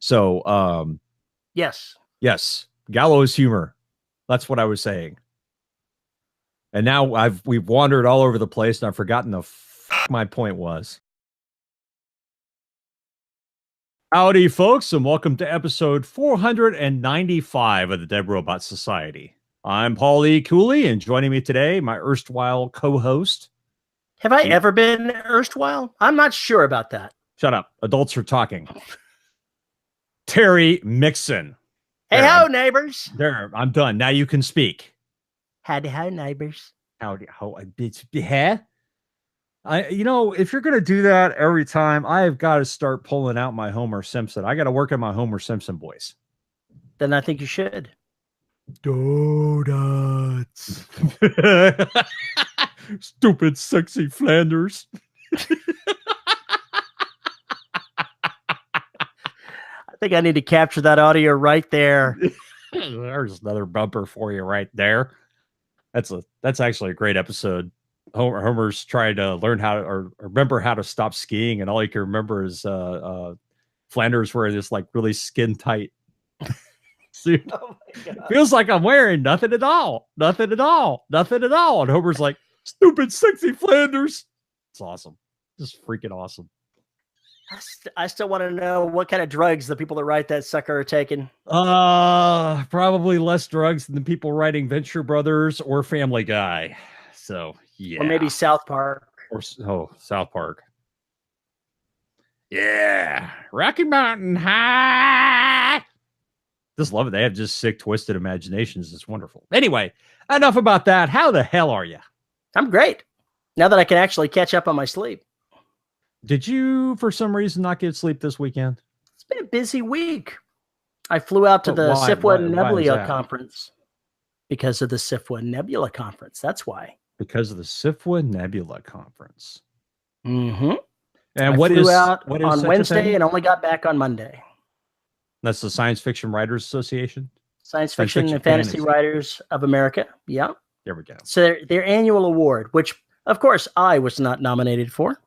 So, Yes. yes, gallows humor. That's what I was saying. And now we've wandered all over the place, and I've forgotten the my point was. Howdy, folks, and welcome to episode 495 of the Dead Robot Society. I'm Paul E. Cooley, and joining me today, my erstwhile co-host. Have I ever been erstwhile? I'm not sure about that. Shut up. Adults are talking. Terry Mixon. Hey ho, neighbors. There, I'm done. Now you can speak. Howdy ho, neighbors. Howdy ho, huh? If you're gonna do that every time, I've got to start pulling out my Homer Simpson. I got to work on my Homer Simpson voice. Then I think you should. Donuts. Stupid, sexy Flanders. I think I need to capture that audio right there. There's another bumper for you right there. That's actually a great episode. Homer's trying to learn how to or remember how to stop skiing, and all he can remember is Flanders wearing this like really skin tight suit. Oh my God. Feels like I'm wearing nothing at all. And Homer's like, stupid, sexy Flanders. It's awesome. Just freaking awesome. I still want to know what kind of drugs the people that write that sucker are taking. Probably less drugs than the people writing Venture Brothers or Family Guy. So yeah, or maybe South Park. South Park. Yeah, Rocky Mountain High. Just love it. They have just sick, twisted imaginations. It's wonderful. Anyway, enough about that. How the hell are you? I'm great. Now that I can actually catch up on my sleep. Did you, for some reason, not get sleep this weekend? It's been a busy week. I flew out to the SIFWA Nebula conference because of the SIFWA Nebula conference. That's why. Because of the SIFWA Nebula conference. Mm-hmm. And I flew out on Wednesday and only got back on Monday. That's the Science Fiction Writers Association? Science Fiction and Fantasy Writers of America. Yeah. There we go. So their annual award, which, of course, I was not nominated for.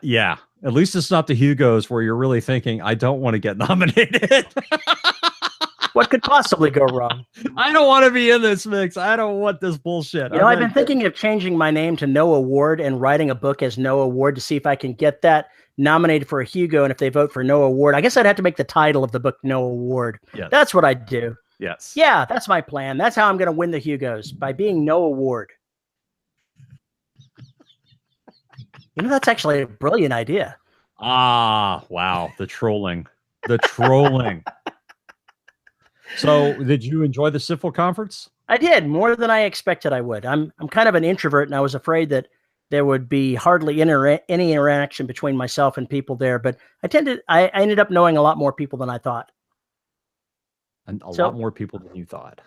Yeah. At least it's not the Hugos where you're really thinking, I don't want to get nominated. What could possibly go wrong? I don't want to be in this mix. I don't want this bullshit. I've been thinking of changing my name to No Award and writing a book as No Award to see if I can get that nominated for a Hugo. And if they vote for No Award, I guess I'd have to make the title of the book No Award. Yes. That's what I'd do. Yes. Yeah, that's my plan. That's how I'm going to win the Hugos, by being No Award. That's actually a brilliant idea. Wow. The trolling. So did you enjoy the SIFWA conference? I did, more than I expected I would. I'm kind of an introvert, and I was afraid that there would be hardly any interaction between myself and people there, but I ended up knowing a lot more people than I thought. And a lot more people than you thought.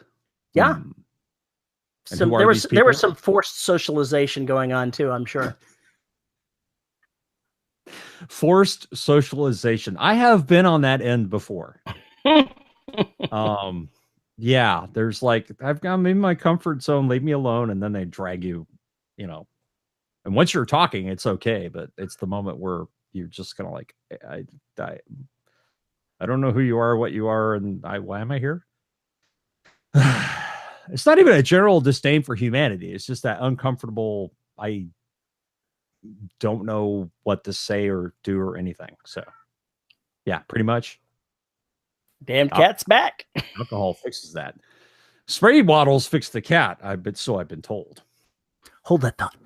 Yeah. So there was some forced socialization going on too, I'm sure. Forced socialization. I have been on that end before. Yeah, there's like, I'm in my comfort zone, leave me alone, and then they drag you, and once you're talking, it's okay, but it's the moment where you're just kind of like, I don't know who you are, what you are, and why am I here? It's not even a general disdain for humanity. It's just that uncomfortable, I don't know what to say or do or anything. So yeah, pretty much. Damn cat's back. Alcohol fixes that. Spray bottles fix the cat. I've been told. Hold that thought.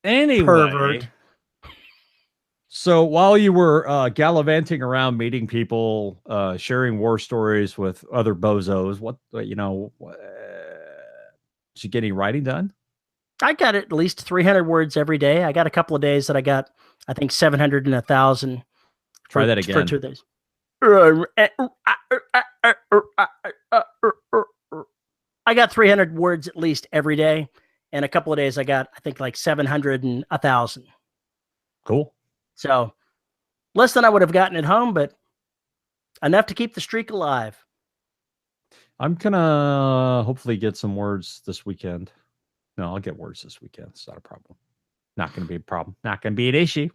Anyway, pervert. So while you were gallivanting around, meeting people, sharing war stories with other bozos, did you get any writing done? I got at least 300 words every day. I got a couple of days that I got, I think, 700 and 1,000. Try that again. For 2 days. I got 300 words at least every day. And a couple of days I got, I think, like 700 and 1,000. Cool. So less than I would have gotten at home, but enough to keep the streak alive. I'm gonna hopefully get some words this weekend. No, I'll get words this weekend. It's not a problem. Not gonna be a problem. Not gonna be an issue.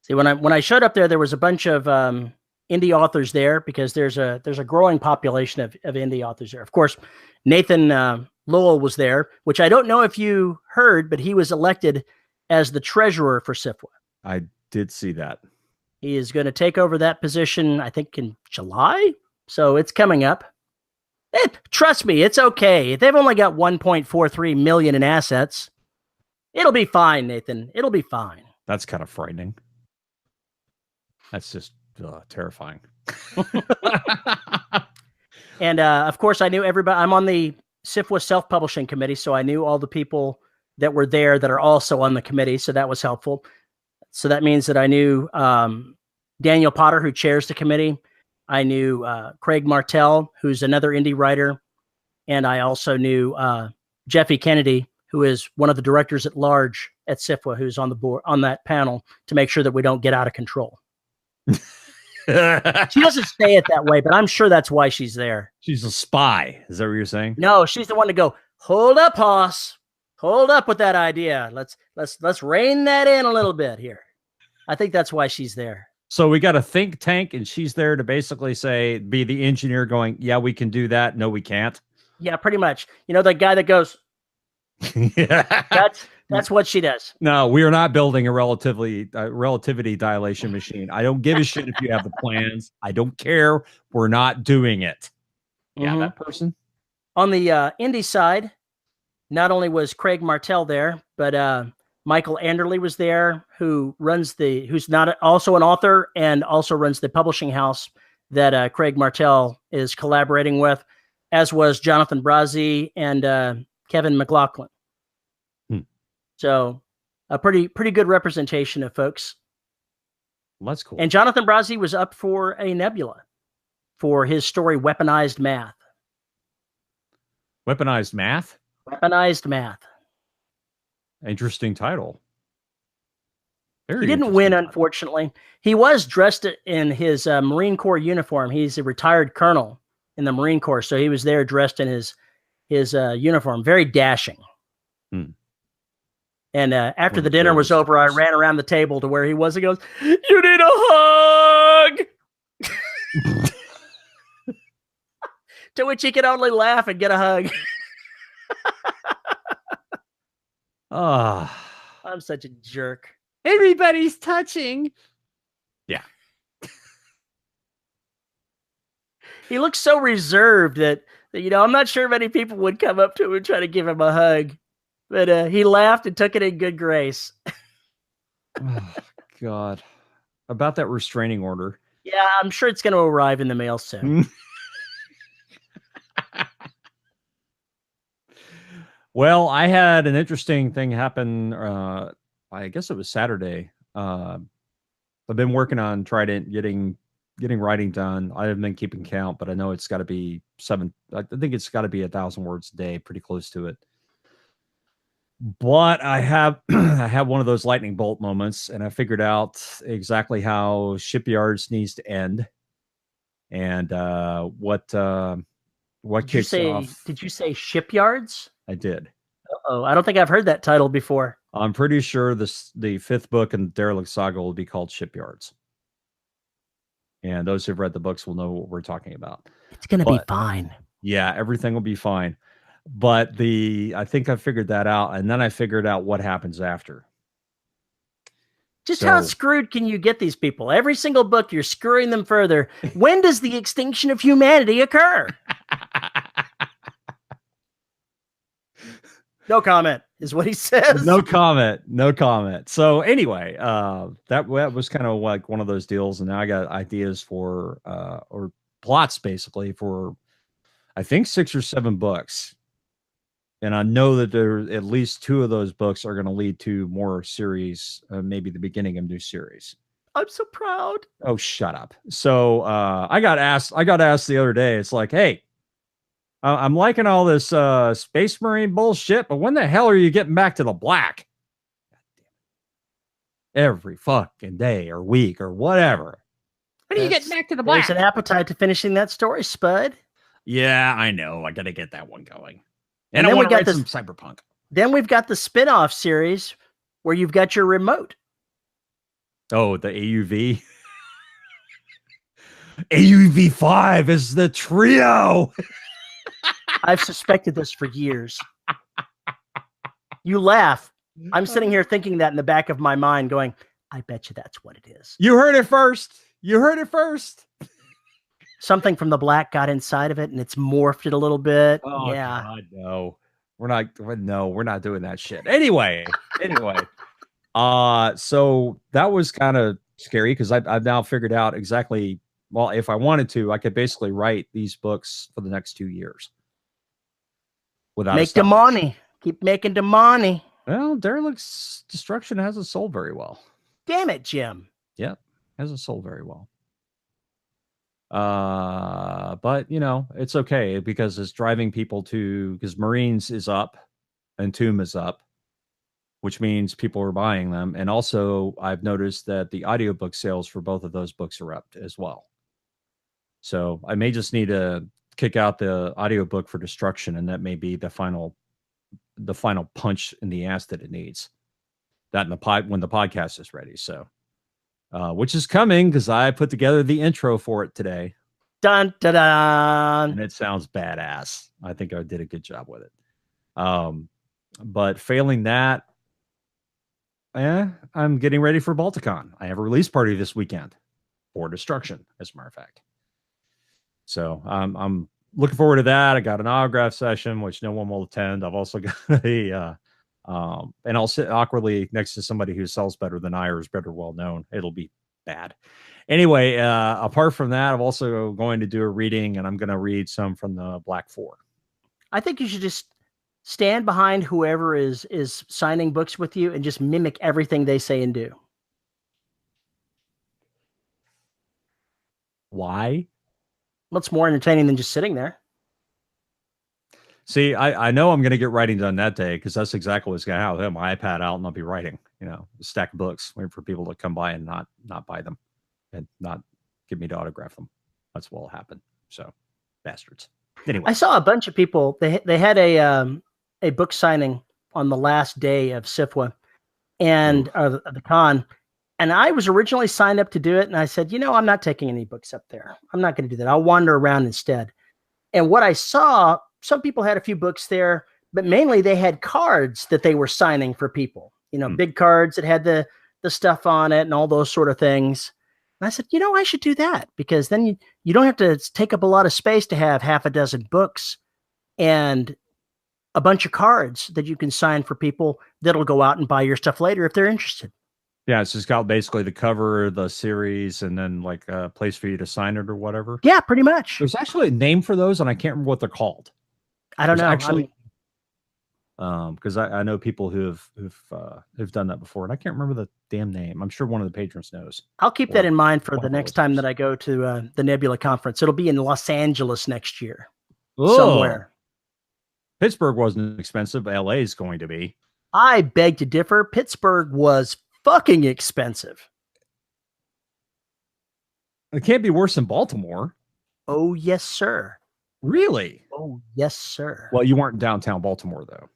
See, when I showed up there was a bunch of indie authors there because there's a growing population of indie authors there. Of course, Nathan Lowell was there, which I don't know if you heard, but he was elected as the treasurer for SIFWA. I did see that. He is going to take over that position, I think, in July. So it's coming up. Trust me, it's okay. They've only got 1.43 million in assets. It'll be fine, Nathan. It'll be fine. That's kind of frightening. That's just terrifying. And of course, I knew everybody. I'm on the SIFWA self-publishing committee, so I knew all the people that were there that are also on the committee. So that was helpful. So that means that I knew Daniel Potter, who chairs the committee. I knew Craig Martell, who's another indie writer. And I also knew Jeffy Kennedy, who is one of the directors at large at SIFWA, who's on the board on that panel to make sure that we don't get out of control. She doesn't say it that way, but I'm sure that's why she's there. She's a spy. Is that what you're saying? No, she's the one to go, hold up, Hoss. Hold up with that idea. Let's rein that in a little bit here. I think that's why she's there. So we got a think tank, and she's there to basically be the engineer going, yeah, we can do that. No, we can't. Yeah, pretty much. You know, the guy that goes, yeah. That's what she does. No, we are not building a relativity dilation machine. I don't give a shit if you have the plans. I don't care. We're not doing it. Yeah, that person. On the indie side, not only was Craig Martell there, but Michael Anderley was there, who's not also an author and also runs the publishing house that Craig Martell is collaborating with, as was Jonathan Brazzi and Kevin McLaughlin. So a pretty good representation of folks. Well, that's cool. And Jonathan Brazzi was up for a Nebula for his story Weaponized Math. Weaponized Math? Weaponized Math. Interesting title. He didn't win, unfortunately. He was dressed in his Marine Corps uniform. He's a retired colonel in the Marine Corps, so he was there dressed in his uniform. Very dashing. And after the dinner was over, I ran around the table to where he was. He goes, "You need a hug!" To which he could only laugh and get a hug. I'm such a jerk. Everybody's touching. Yeah. He looks so reserved that, I'm not sure many people would come up to him and try to give him a hug. But he laughed and took it in good grace. Oh, God. About that restraining order. Yeah, I'm sure it's going to arrive in the mail soon. Well, I had an interesting thing happen. I guess it was Saturday. I've been working on getting writing done. I haven't been keeping count, but I know it's got to be I think it's got to be 1,000 words a day, pretty close to it. But I have one of those lightning bolt moments, and I figured out exactly how Shipyards needs to end, and what kicks off. Did you say Shipyards? I did. Oh, I don't think I've heard that title before. I'm pretty sure the 5th book in the Derelict Saga will be called Shipyards. And those who've read the books will know what we're talking about. It's going to be fine. Yeah, everything will be fine. But I think I figured that out, and then I figured out what happens after. Just how screwed can you get these people? Every single book, you're screwing them further. When does the extinction of humanity occur? No comment is what he says. No comment. No comment. So anyway, that was kind of like one of those deals, and now I got ideas for or plots basically for I think 6 or 7 books. And I know that there at least 2 of those books are going to lead to more series, maybe the beginning of new series. I'm so proud. Oh, shut up. So I got asked the other day. It's like, hey, I'm liking all this Space Marine bullshit, but when the hell are you getting back to the black? Every fucking day or week or whatever. When are you getting back to the black? There's an appetite to finishing that story, Spud. Yeah, I know. I got to get that one going. And I then we want to got write this. some cyberpunk. Then we've got the spin-off series where you've got your remote. Oh, the AUV. AUV5 is the trio. I've suspected this for years. You laugh. I'm sitting here thinking that in the back of my mind going, I bet you that's what it is. You heard it first. You heard it first. Something from the black got inside of it and it's morphed it a little bit. Oh, yeah. God, no. We're not doing that shit. Anyway. So that was kind of scary because I've now figured out exactly, well, if I wanted to, I could basically write these books for the next 2 years without Make the money. Keep making the money. Well, Derelict's Destruction hasn't sold very well. Damn it, Jim. Yep, hasn't sold very well. But it's okay because it's driving people to, because Marines is up and Tomb is up, which means people are buying them. And also I've noticed that the audiobook sales for both of those books are up as well. So I may just need to kick out the audiobook for Destruction, and that may be the final punch in the ass that it needs. That in the when the podcast is ready. So which is coming because I put together the intro for it today. Dun dun dun. And it sounds badass. I think I did a good job with it. But failing that, I'm getting ready for Balticon. I have a release party this weekend for Destruction, as a matter of fact. So I'm looking forward to that. I got an autograph session, which no one will attend. I've also got a, and I'll sit awkwardly next to somebody who sells better than I or is better well known. It'll be bad. Anyway, apart from that, I'm also going to do a reading, and I'm going to read some from the Black Four. I think you should just stand behind whoever is signing books with you and just mimic everything they say and do. Why? Well, it's more entertaining than just sitting there. See, I know I'm going to get writing done that day because that's exactly what's going to happen. I have my iPad out and I'll be writing, a stack of books, waiting for people to come by and not buy them and not get me to autograph them. That's what will happen. So, bastards. Anyway, I saw a bunch of people. They had a book signing on the last day of SIFWA and the con. And I was originally signed up to do it. And I said, I'm not taking any books up there. I'm not going to do that. I'll wander around instead. And what I saw, some people had a few books there, but mainly they had cards that they were signing for people, big cards that had the stuff on it and all those sort of things. And I said, I should do that because then you don't have to take up a lot of space to have half a dozen books and a bunch of cards that you can sign for people that'll go out and buy your stuff later if they're interested. Yeah, it's just got basically the cover, the series, and then like a place for you to sign it or whatever. Yeah, pretty much. There's actually a name for those, and I can't remember what they're called. I don't know. Actually, because I know people who've done that before, and I can't remember the damn name. I'm sure one of the patrons knows. I'll keep that in mind for the next time that I go to the Nebula conference. It'll be in Los Angeles next year, somewhere. Pittsburgh wasn't expensive. LA is going to be. I beg to differ. Pittsburgh was fucking expensive. It can't be worse than Baltimore. Oh, yes, sir. Really? Oh, yes, sir. Well, you weren't in downtown Baltimore, though.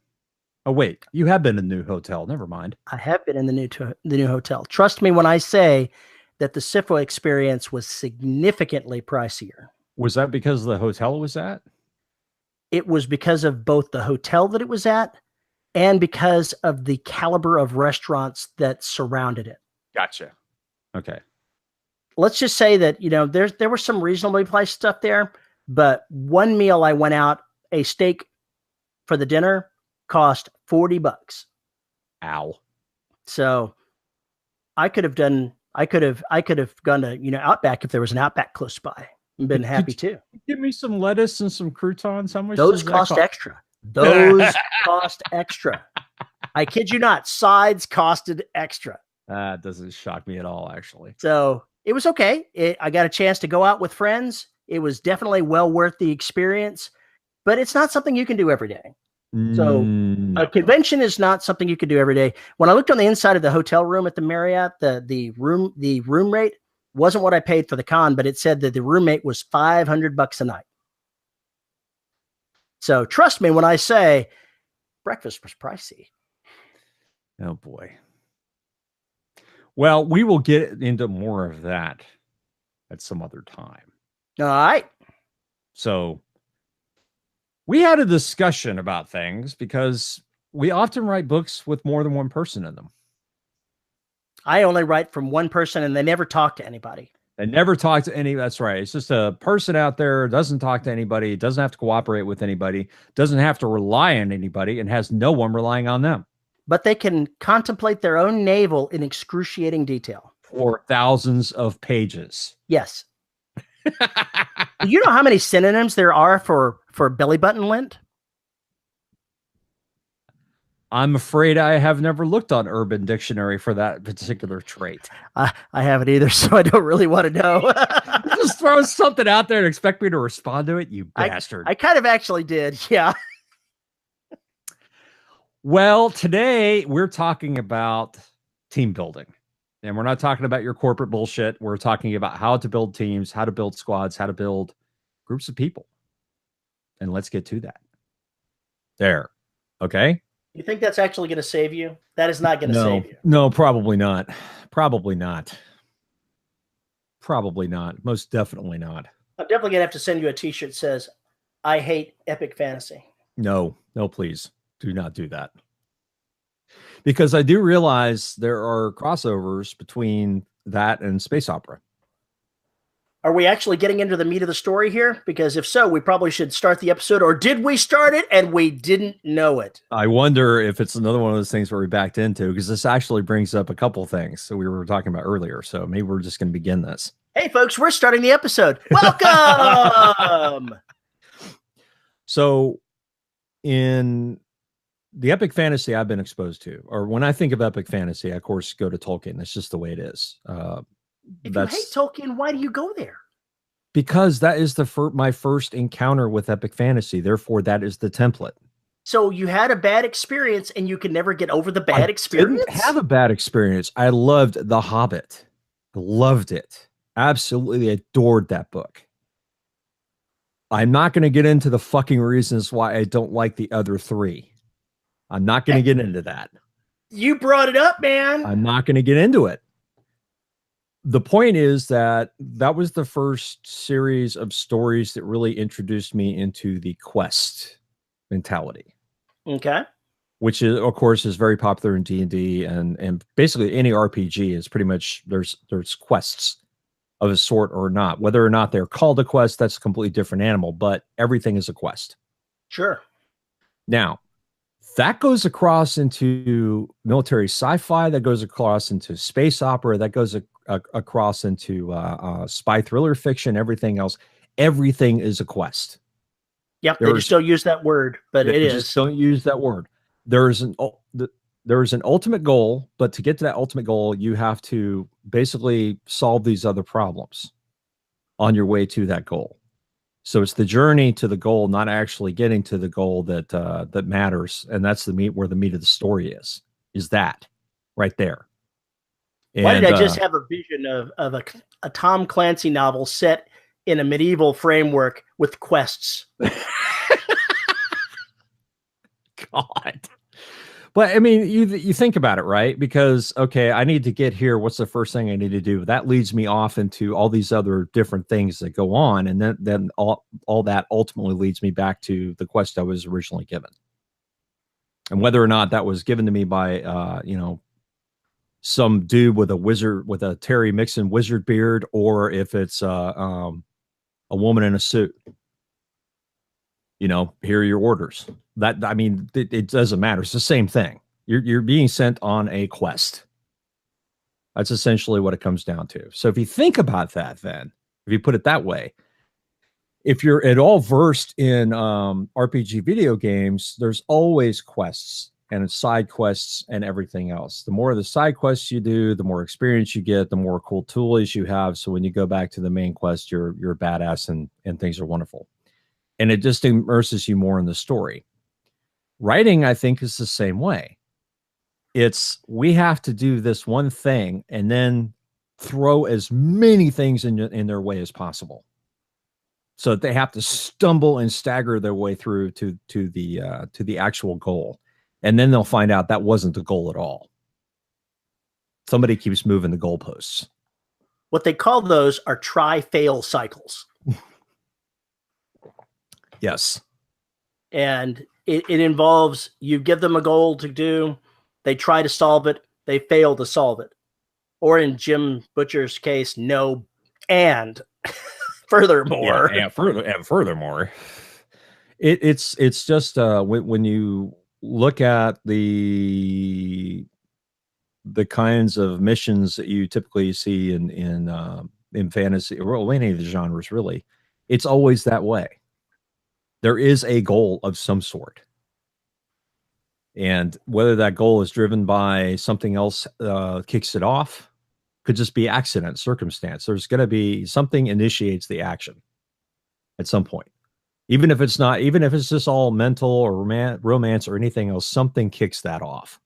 Oh, wait. You have been in the new hotel. Never mind. I have been in the new hotel. Trust me when I say that the SIFWA experience was significantly pricier. Was that because the hotel it was at? It was because of both the hotel that it was at and because of the caliber of restaurants that surrounded it. Gotcha. Okay. Let's just say that, there was some reasonably priced stuff there, but one meal I went out, a steak for the dinner cost $40. Ow. So I could have gone to, Outback if there was an Outback close by and been happy too. Give me some lettuce and some croutons. How much? Those cost extra. Those cost extra. I kid you not. Sides costed extra. That doesn't shock me at all, actually. So it was okay. I got a chance to go out with friends. It was definitely well worth the experience, but it's not something you can do every day. So a convention is not something you can do every day. When I looked on the inside of the hotel room at the Marriott, the room rate wasn't what I paid for the con, but it said that the room rate was $500 a night. So trust me when I say breakfast was pricey. Oh boy. Well, we will get into more of that at some other time. All right. So we had a discussion about things because we often write books with more than one person in them. I only write from one person and they never talk to anybody. They never talk to any. That's right. It's just a person out there, doesn't talk to anybody, doesn't have to cooperate with anybody, doesn't have to rely on anybody, and has no one relying on them. But they can contemplate their own navel in excruciating detail. For thousands of pages. Yes. Do you know how many synonyms there are for belly button lint? I'm afraid I have never looked on Urban Dictionary for that particular trait. I haven't either, so I don't really want to know. Just throw something out there and expect me to respond to it, you bastard. I kind of actually did, yeah. Well, today we're talking about team building. And we're not talking about your corporate bullshit. We're talking about how to build teams, how to build squads, how to build groups of people. And let's get to that. There. Okay? You think that's actually going to save you? That is not going to save you. No, probably not. Probably not. Probably not. Most definitely not. I'm definitely going to have to send you a t-shirt that says, I hate epic fantasy. No, please. Do not do that. Because I do realize there are crossovers between that and space opera. Are we actually getting into the meat of the story here? Because if so, we probably should start the episode. Or did we start it and we didn't know it? I wonder if it's another one of those things where we backed into, because this actually brings up a couple things that we were talking about earlier. So maybe we're just going to begin this. Hey, folks, we're starting the episode. Welcome! So in the epic fantasy I've been exposed to, or when I think of epic fantasy, I, of course, go to Tolkien. That's just the way it is. If you hate Tolkien, why do you go there? Because that is my first encounter with epic fantasy. Therefore, that is the template. So you had a bad experience and you can never get over the bad experience? I didn't have a bad experience. I loved The Hobbit. Loved it. Absolutely adored that book. I'm not going to get into the fucking reasons why I don't like the other three. I'm not going to get into that. You brought it up, man. I'm not going to get into it. The point is that was the first series of stories that really introduced me into the quest mentality. Okay. Which is, of course, is very popular in D&D and basically any RPG is pretty much there's quests of a sort or not. Whether or not they're called a quest, that's a completely different animal, but everything is a quest. Sure. Now, that goes across into military sci-fi, that goes across into space opera, that goes across into spy thriller fiction, everything else. Everything is a quest. Yep, they just don't use that word, but it is. Just don't use that word. There is an ultimate goal, but to get to that ultimate goal, you have to basically solve these other problems on your way to that goal. So it's the journey to the goal, not actually getting to the goal that matters, and that's the meat where the meat of the story is that right there. Why did I just have a vision of a Tom Clancy novel set in a medieval framework with quests? God. But I mean, you think about it, right? Because, okay, I need to get here. What's the first thing I need to do? That leads me off into all these other different things that go on. And then all that ultimately leads me back to the quest I was originally given. And whether or not that was given to me by, some dude with a Terry Mixon wizard beard, or if it's a woman in a suit. Here are your orders. It doesn't matter. It's the same thing. You're being sent on a quest. That's essentially what it comes down to. So if you think about that, then if you put it that way, if you're at all versed in RPG video games, there's always quests and side quests and everything else. The more of the side quests you do, the more experience you get, the more cool tools you have. So when you go back to the main quest, you're a badass and things are wonderful. And it just immerses you more in the story. Writing, I think, is the same way. We have to do this one thing and then throw as many things in their way as possible. So they have to stumble and stagger their way through to the actual goal, and then they'll find out that wasn't the goal at all. Somebody keeps moving the goalposts. What they call those are try-fail cycles. Yes. And it involves, you give them a goal to do, they try to solve it, they fail to solve it. Or in Jim Butcher's case, no, and furthermore. Yeah, and furthermore. It's just when you look at the kinds of missions that you typically see in fantasy or any of the genres, really, it's always that way. There is a goal of some sort, and whether that goal is driven by something else kicks it off, could just be accident, circumstance. There's going to be something initiates the action at some point, even if it's just all mental or romance or anything else. Something kicks that off.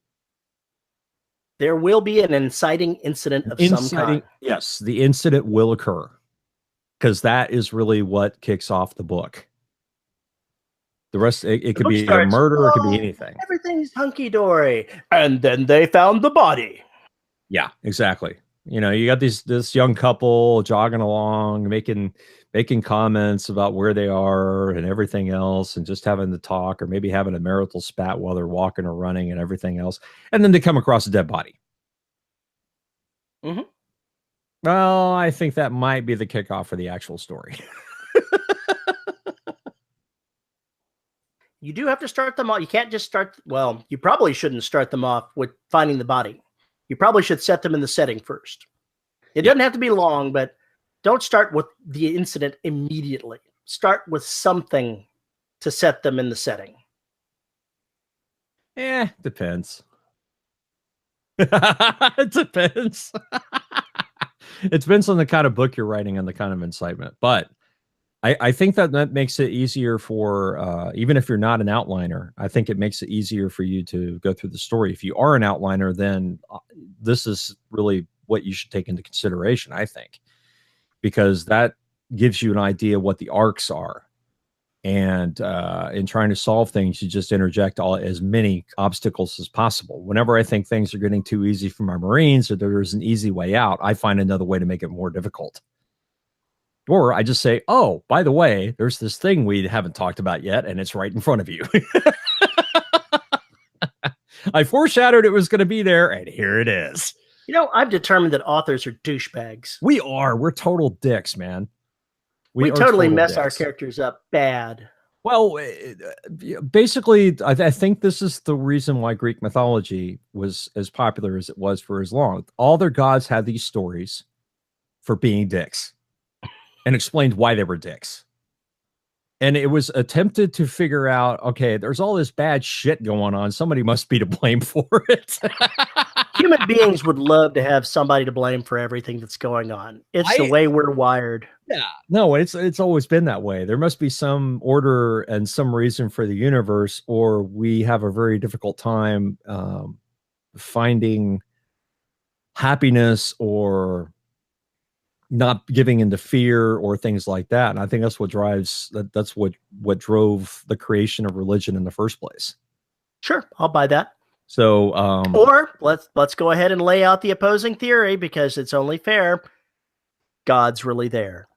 There will be an inciting incident of some kind. Yes, the incident will occur, because that is really what kicks off the book. The rest, it could be a murder, it could be anything. Everything's hunky-dory. And then they found the body. Yeah, exactly. You know, you got this young couple jogging along, making comments about where they are and everything else, and just having to talk, or maybe having a marital spat while they're walking or running and everything else. And then they come across a dead body. Mm-hmm. Well, I think that might be the kickoff for the actual story. You do have to start them off. You can't just start. Well, you probably shouldn't start them off with finding the body. You probably should set them in the setting first. It doesn't have to be long, but don't start with the incident immediately. Start with something to set them in the setting. Depends. It depends. It depends on the kind of book you're writing and the kind of incitement. But I think that makes it easier for, even if you're not an outliner, I think it makes it easier for you to go through the story. If you are an outliner, then this is really what you should take into consideration, I think, because that gives you an idea what the arcs are. And in trying to solve things, you just interject as many obstacles as possible. Whenever I think things are getting too easy for my Marines, or there's an easy way out, I find another way to make it more difficult. Or I just say, oh, by the way, there's this thing we haven't talked about yet, and it's right in front of you. I foreshadowed it was going to be there, and here it is. You know, I've determined that authors are douchebags. We are. We're total dicks, man. We totally mess our characters up bad. Well, basically, I think this is the reason why Greek mythology was as popular as it was for as long. All their gods had these stories for being dicks, and explained why they were dicks. And it was attempted to figure out, okay, there's all this bad shit going on. Somebody must be to blame for it. Human beings would love to have somebody to blame for everything that's going on. It's the way we're wired. Yeah, no, it's always been that way. There must be some order and some reason for the universe, or we have a very difficult time finding happiness or not giving into fear or things like that. And I think that's what drives that's what drove the creation of religion in the first place. Sure, I'll buy that. So or let's go ahead and lay out the opposing theory, because it's only fair. God's really there.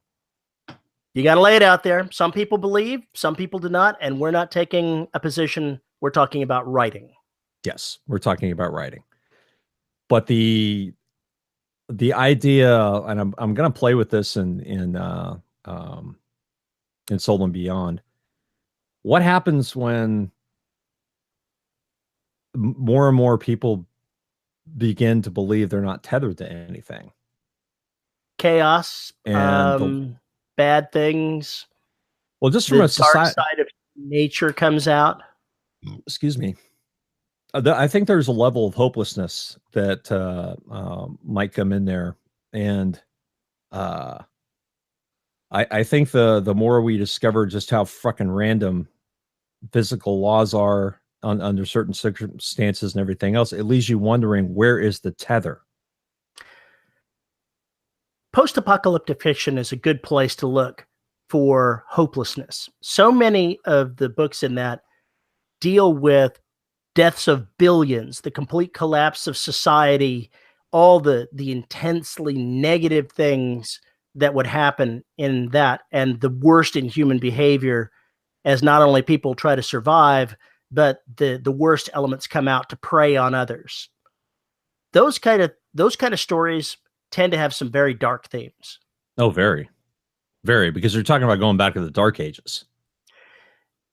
You got to lay it out there. Some people believe, some people do not, and we're not taking a position. We're talking about writing. Yes, we're talking about writing. But the idea, and I'm going to play with this in Soul and Beyond. What happens when more and more people begin to believe they're not tethered to anything? Chaos, and bad things. Well, just from a dark side of nature comes out. Excuse me. I think there's a level of hopelessness that might come in there, and I think the more we discover just how fucking random physical laws are under certain circumstances and everything else, it leaves you wondering, where is the tether? Post-apocalyptic fiction is a good place to look for hopelessness. So many of the books in that deal with deaths of billions, the complete collapse of society, all the intensely negative things that would happen in that, and the worst in human behavior as not only people try to survive, but the worst elements come out to prey on others. Those kind of stories tend to have some very dark themes. Oh, very, very, because you're talking about going back to the Dark Ages.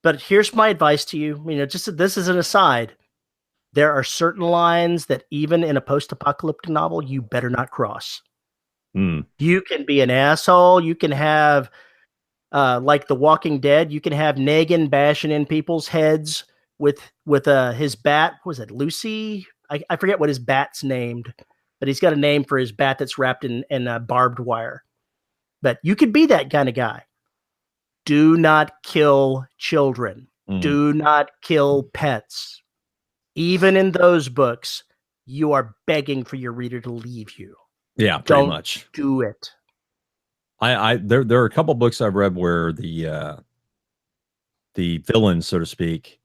But here's my advice to you. Just this is an aside. There are certain lines that even in a post-apocalyptic novel, you better not cross. You can be an asshole. You can have, like The Walking Dead, you can have Negan bashing in people's heads with his bat. What was it, Lucy? I forget what his bat's named, but he's got a name for his bat that's wrapped in barbed wire. But you could be that kind of guy. Do not kill children. Do not kill pets. Even in those books, you are begging for your reader to leave you. Yeah, pretty much. Do it. There are a couple books I've read where the villain, so to speak,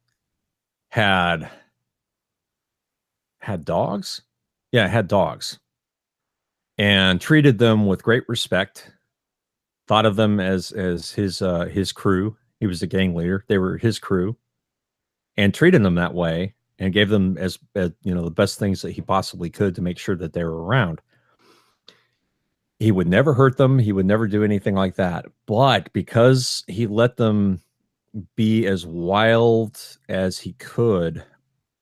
had dogs. Yeah, had dogs, and treated them with great respect. Thought of them as his crew. He was the gang leader. They were his crew, and treated them that way, and gave them as the best things that he possibly could to make sure that they were around. He would never hurt them. He would never do anything like that. But because he let them be as wild as he could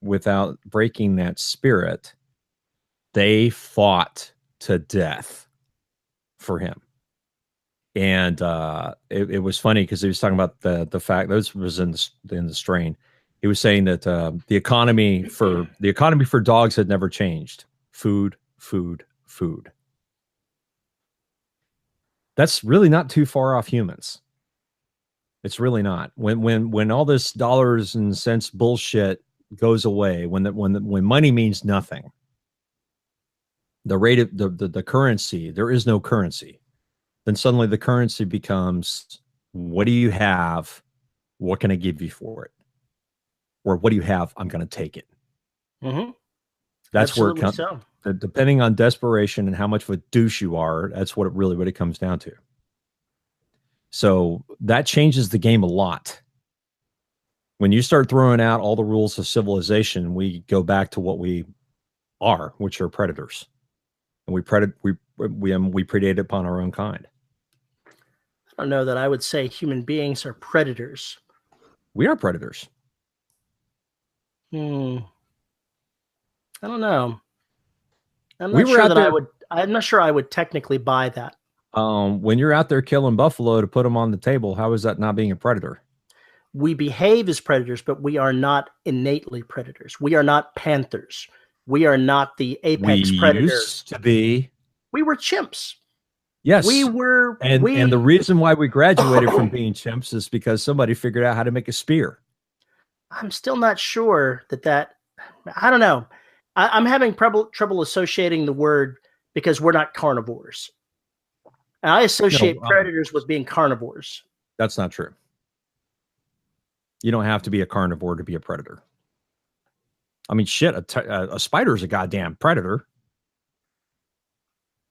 without breaking that spirit, they fought to death for him. And it was funny because he was talking about the fact this was in the strain. He was saying that the economy for dogs had never changed. Food, food, food. That's really not too far off humans. It's really not. When all this dollars and cents bullshit goes away, when money means nothing, the rate of the currency, there is no currency. Then suddenly the currency becomes, what do you have? What can I give you for it? Or what do you have? I'm going to take it. That's Absolutely where it comes. Depending on desperation and how much of a douche you are, that's what it comes down to. So that changes the game a lot. When you start throwing out all the rules of civilization, we go back to what we are, which are predators, and we predate upon our own kind. I don't know that I would say human beings are predators. We are predators. I don't know. I'm not sure I would technically buy that. When you're out there killing buffalo to put them on the table, how is that not being a predator? We behave as predators, but we are not innately predators. We are not panthers. We are not the apex predator. We used to be. We were chimps. Yes, we were. And the reason why we graduated from being chimps is because somebody figured out how to make a spear. I'm still not sure that. I don't know. I'm having trouble associating the word because we're not carnivores. And I associate predators with being carnivores. That's not true. You don't have to be a carnivore to be a predator. I mean, shit, a spider's a goddamn predator.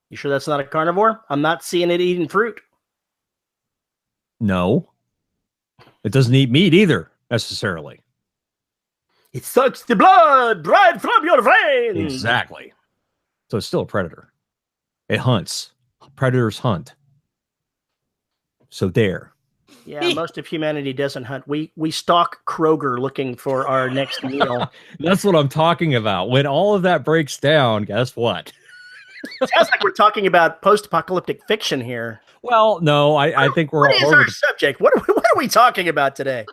You sure that's not a carnivore? I'm not seeing it eating fruit. No. It doesn't eat meat either, necessarily. It sucks the blood right from your veins. Exactly. So it's still a predator. It hunts. Predators hunt. So there. Yeah, most of humanity doesn't hunt. We stalk Kroger looking for our next meal. That's what I'm talking about. When all of that breaks down, guess what? Sounds like we're talking about post-apocalyptic fiction here. Well, no, I think we're all over. What is our subject? What are we talking about today?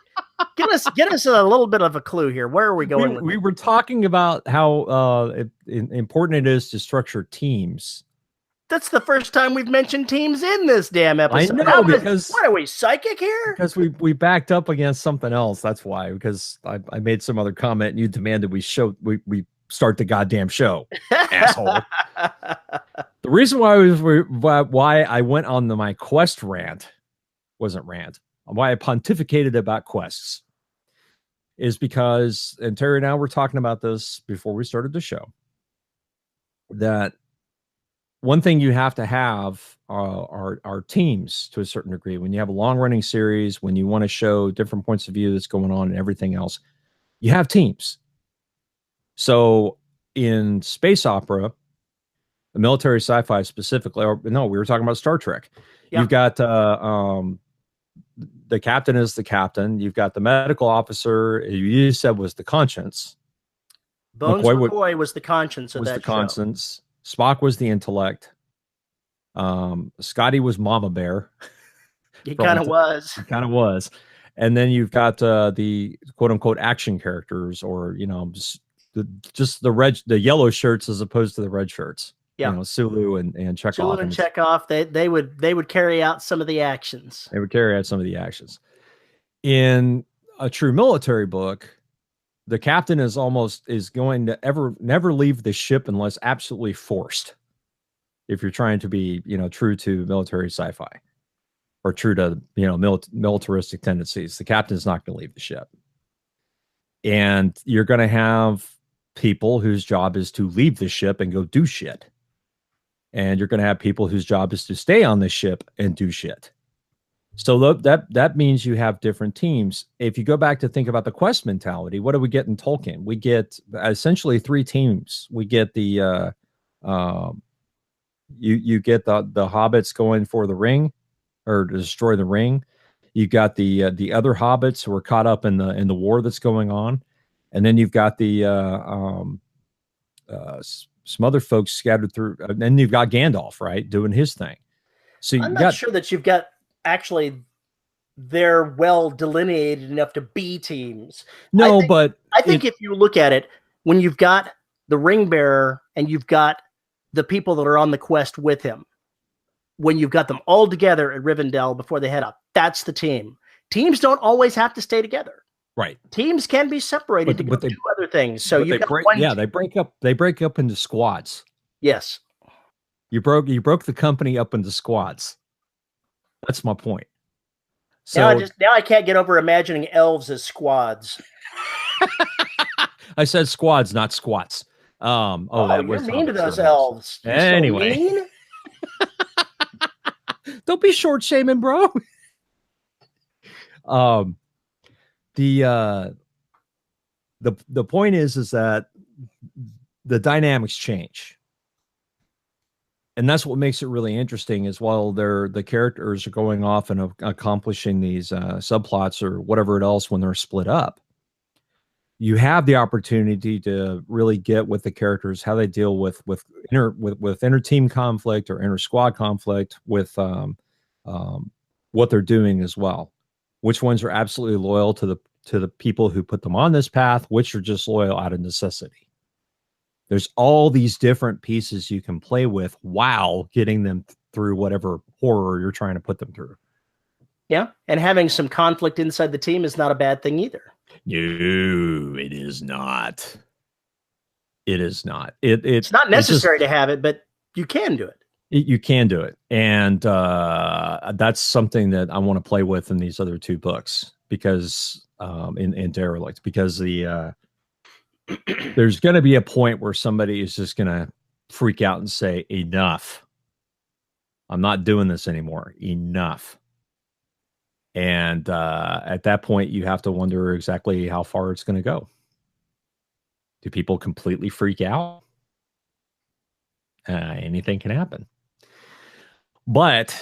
Get us a little bit of a clue here. Where are we going? We were talking about how important it is to structure teams. That's the first time we've mentioned teams in this damn episode. I know, because what are we, psychic here? Because we backed up against something else. That's why. Because I made some other comment and you demanded we start the goddamn show, asshole. The reason why I went on my quest rant wasn't rant, why I pontificated about quests is because, and Terry and I were talking about this before we started the show, that one thing you have to have are teams to a certain degree. When you have a long running series, when you want to show different points of view that's going on and everything else, you have teams. So in space opera, the military sci-fi specifically, or no, we were talking about Star Trek. Yeah. You've got the captain is the captain. You've got the medical officer. You said was the conscience. Bones McCoy was the conscience of was that the conscience. Spock was the intellect. Scotty was Mama Bear. He kind of was. He kind of was. And then you've got the quote unquote action characters, or just the yellow shirts as opposed to the red shirts. Yeah. You know, Sulu and Chekhov. Sulu and Chekhov, they would carry out some of the actions. They would carry out some of the actions. In a true military book, the captain is going to never leave the ship unless absolutely forced. If you're trying to be, true to military sci-fi or true to, militaristic tendencies, the captain's not going to leave the ship. And you're going to have people whose job is to leave the ship and go do shit. And you're going to have people whose job is to stay on the ship and do shit. So that means you have different teams. If you go back to think about the quest mentality, what do we get in Tolkien? We get essentially 3 teams. We get the you get the hobbits going for the ring or to destroy the ring. You got the other hobbits who are caught up in the war that's going on, and then you've got the some other folks scattered through, and then you've got Gandalf, right, doing his thing. So I'm not sure that you've got actually they're well delineated enough to be teams. No, but I think if you look at it, when you've got the ring bearer and you've got the people that are on the quest with him, when you've got them all together at Rivendell before they head up, that's the team. Teams don't always have to stay together. Right. Teams can be separated to do other things. So you they break up. They break up into squads. Yes. You broke the company up into squads. That's my point. So now I can't get over imagining elves as squads. I said squads, not squats. That was mean to those elves. Anyway, don't be short shaming, bro. The point is that the dynamics change. And that's what makes it really interesting is while the characters are going off and accomplishing these subplots or whatever else when they're split up, you have the opportunity to really get with the characters, how they deal with inter team conflict or inter squad conflict with what they're doing as well. Which ones are absolutely loyal to the people who put them on this path, which are just loyal out of necessity. There's all these different pieces you can play with while getting them through whatever horror you're trying to put them through. Yeah, and having some conflict inside the team is not a bad thing either. No, it is not. It is not. It's not necessary to have it, but you can do it. You can do it. And that's something that I want to play with in these other 2 books because in Derelict, because there's going to be a point where somebody is just going to freak out and say, enough. I'm not doing this anymore. Enough. And at that point, you have to wonder exactly how far it's going to go. Do people completely freak out? Anything can happen. But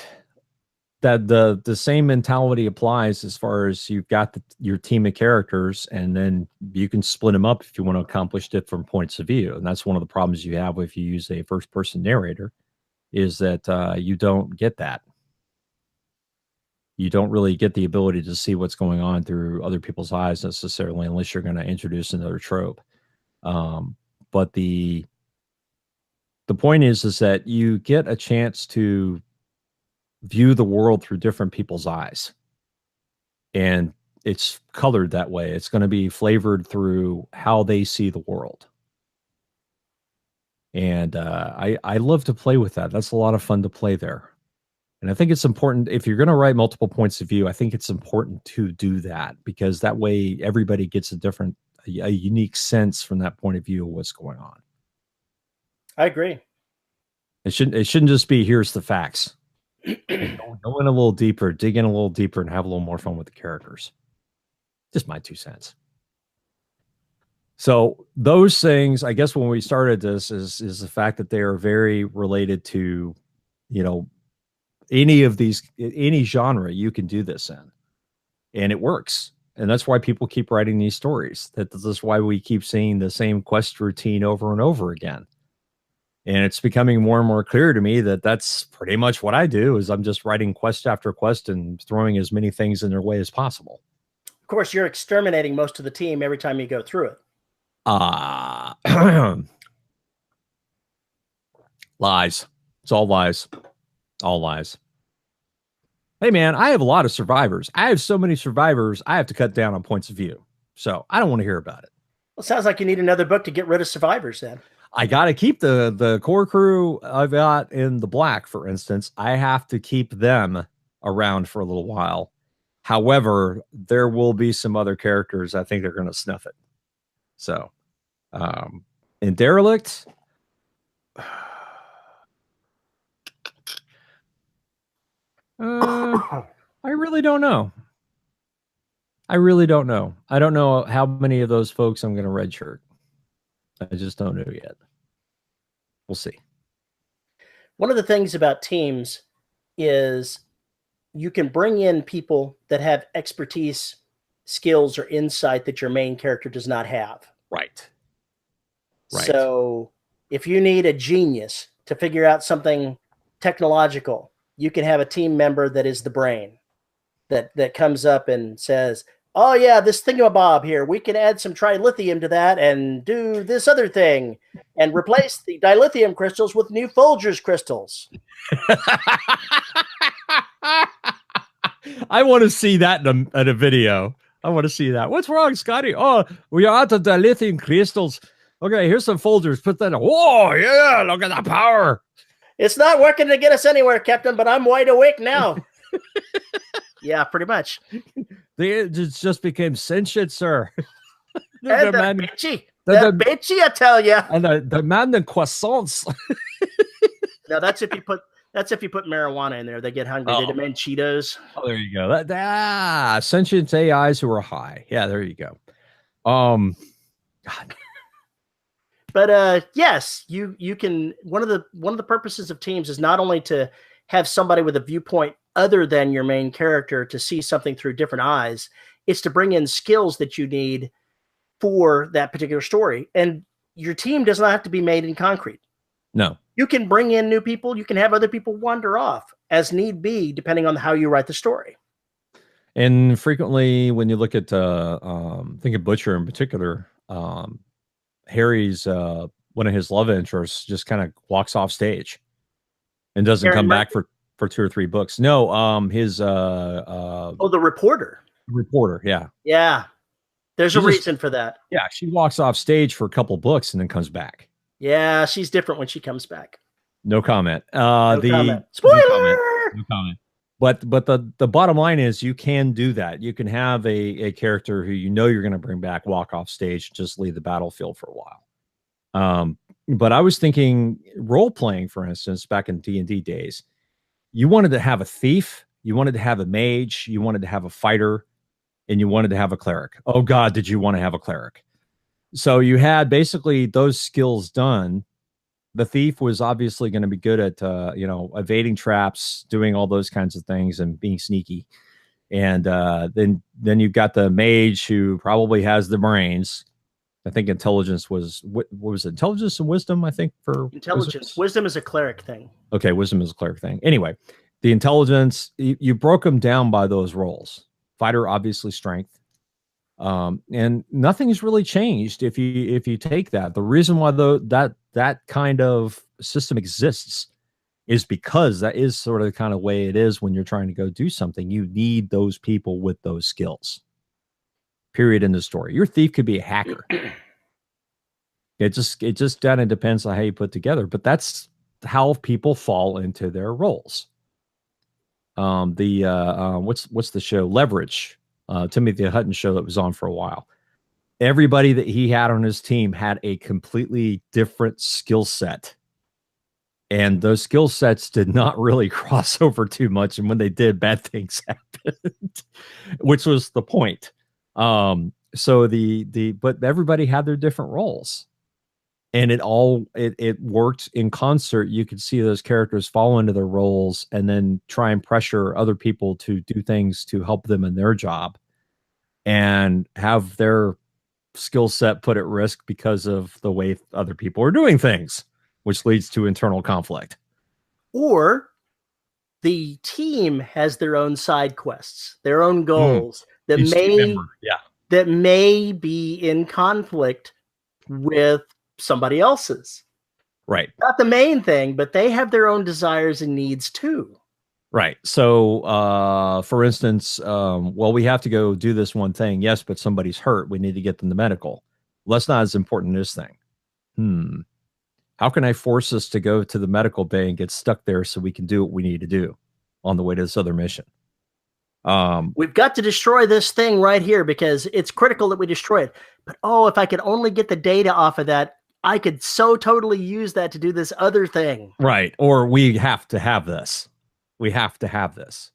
that the same mentality applies as far as you've got your team of characters, and then you can split them up if you want to accomplish different points of view. And that's one of the problems you have if you use a first-person narrator, is that you don't get that. You don't really get the ability to see what's going on through other people's eyes necessarily, unless you're going to introduce another trope. But the point is that you get a chance to view the world through different people's eyes. And it's colored that way. It's going to be flavored through how they see the world. And I love to play with that. That's a lot of fun to play there. And I think it's important if you're going to write multiple points of view. I think it's important to do that because that way everybody gets a unique sense from that point of view of what's going on. I agree. It shouldn't just be here's the facts. Go in a little deeper, dig in a little deeper, and have a little more fun with the characters. Just my 2 cents. So those things, I guess, when we started this, is the fact that they are very related to, any genre you can do this in, and it works. And that's why people keep writing these stories. That's why we keep seeing the same quest routine over and over again. And it's becoming more and more clear to me that that's pretty much what I do. Is I'm just writing quest after quest and throwing as many things in their way as possible. Of course, you're exterminating most of the team every time you go through it. Lies. It's all lies. All lies. Hey, man, I have a lot of survivors. I have so many survivors, I have to cut down on points of view. So I don't want to hear about it. Well, it sounds like you need another book to get rid of survivors then. I got to keep the core crew I've got in the black, for instance. I have to keep them around for a little while. However, there will be some other characters I think they're going to snuff it. So, in Derelict, I really don't know. I don't know how many of those folks I'm going to redshirt. I just don't know yet. We'll see. One of the things about teams is you can bring in people that have expertise, skills, or insight that your main character does not have. Right. So if you need a genius to figure out something technological, you can have a team member that is the brain that comes up and says, oh yeah, this thingamabob here, we can add some trilithium to that and do this other thing and replace the dilithium crystals with new Folgers crystals. I want to see that in a video. I want to see that. What's wrong, Scotty? Oh, we are out of dilithium crystals. Okay, here's some Folgers. Put that in. Whoa, yeah, look at the power. It's not working to get us anywhere, Captain, but I'm wide awake now. Yeah, pretty much. It just became sentient, sir. And the bitchy, I tell you. And the man in croissants. No, that's if you put marijuana in there. They get hungry. They demand Cheetos. Oh, there you go. Sentient AIs who are high. Yeah, there you go. God. But yes, you can. One of the purposes of teams is not only to have somebody with a viewpoint other than your main character to see something through different eyes. It's to bring in skills that you need for that particular story. And your team does not have to be made in concrete. No. You can bring in new people. You can have other people wander off as need be, depending on how you write the story. And frequently when you look at, think of Butcher in particular, Harry's, one of his love interests just kind of walks off stage and doesn't come back for 2 or 3 books. No, the reporter. Reporter, yeah. Yeah. There's a reason for that. Yeah, she walks off stage for a couple books and then comes back. Yeah, she's different when she comes back. No comment. Comment. Spoiler! No comment. But the bottom line is you can do that. You can have a character who you're going to bring back, walk off stage, just leave the battlefield for a while. But I was thinking role playing, for instance, back in D&D days, you wanted to have a thief, you wanted to have a mage, you wanted to have a fighter, and you wanted to have a cleric. Oh God, did you want to have a cleric? So you had basically those skills done. The thief was obviously going to be good at, evading traps, doing all those kinds of things and being sneaky. And then you've got the mage who probably has the brains. I think intelligence was, what was it? Intelligence and wisdom, I think, for intelligence. Wizards? Wisdom is a cleric thing. Okay, wisdom is a cleric thing. Anyway, the intelligence, you broke them down by those roles. Fighter, obviously strength. And nothing's really changed if you take that. The reason why that kind of system exists is because that is sort of the kind of way it is when you're trying to go do something. You need those people with those skills. Period in the story. Your thief could be a hacker. It just kind of depends on how you put together, but that's how people fall into their roles. What's the show? Leverage. Timothy Hutton show that was on for a while. Everybody that he had on his team had a completely different skill set. And those skill sets did not really cross over too much. And when they did, bad things happened, which was the point. So but everybody had their different roles. And it worked in concert. You could see those characters fall into their roles and then try and pressure other people to do things to help them in their job and have their skill set put at risk because of the way other people are doing things, which leads to internal conflict. Or the team has their own side quests, their own goals that may be in conflict with somebody else's. Right. Not the main thing, but they have their own desires and needs too. Right. So, for instance, well, we have to go do this one thing. Yes, but somebody's hurt. We need to get them to medical. Well, that's not as important as this thing. How can I force us to go to the medical bay and get stuck there so we can do what we need to do on the way to this other mission? We've got to destroy this thing right here because it's critical that we destroy it. But, if I could only get the data off of that, I could so totally use that to do this other thing. Right. Or we have to have this. We have to have this.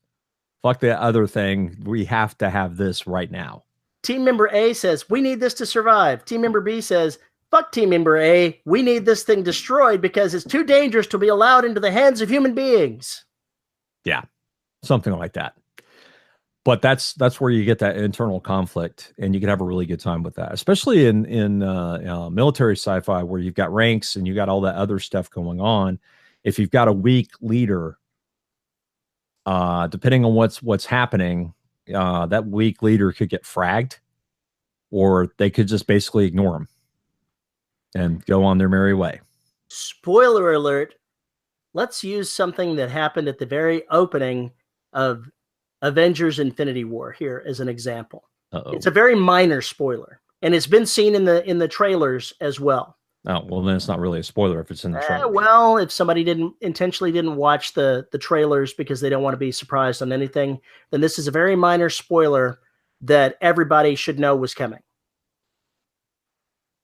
Fuck the other thing. We have to have this right now. Team member A says, we need this to survive. Team member B says, fuck team member A. We need this thing destroyed because it's too dangerous to be allowed into the hands of human beings. Yeah, something like that. But that's where you get that internal conflict, and you can have a really good time with that, especially in military sci-fi where you've got ranks and you got all that other stuff going on. If you've got a weak leader, depending on what's happening, that weak leader could get fragged, or they could just basically ignore him and go on their merry way. Spoiler alert. Let's use something that happened at the very opening of Avengers Infinity War here as an example. Uh-oh. It's a very minor spoiler, and it's been seen in the trailers as well. Oh, well, then it's not really a spoiler if it's in the trailer. Well, if somebody intentionally didn't watch the trailers because they don't want to be surprised on anything, then this is a very minor spoiler that everybody should know was coming.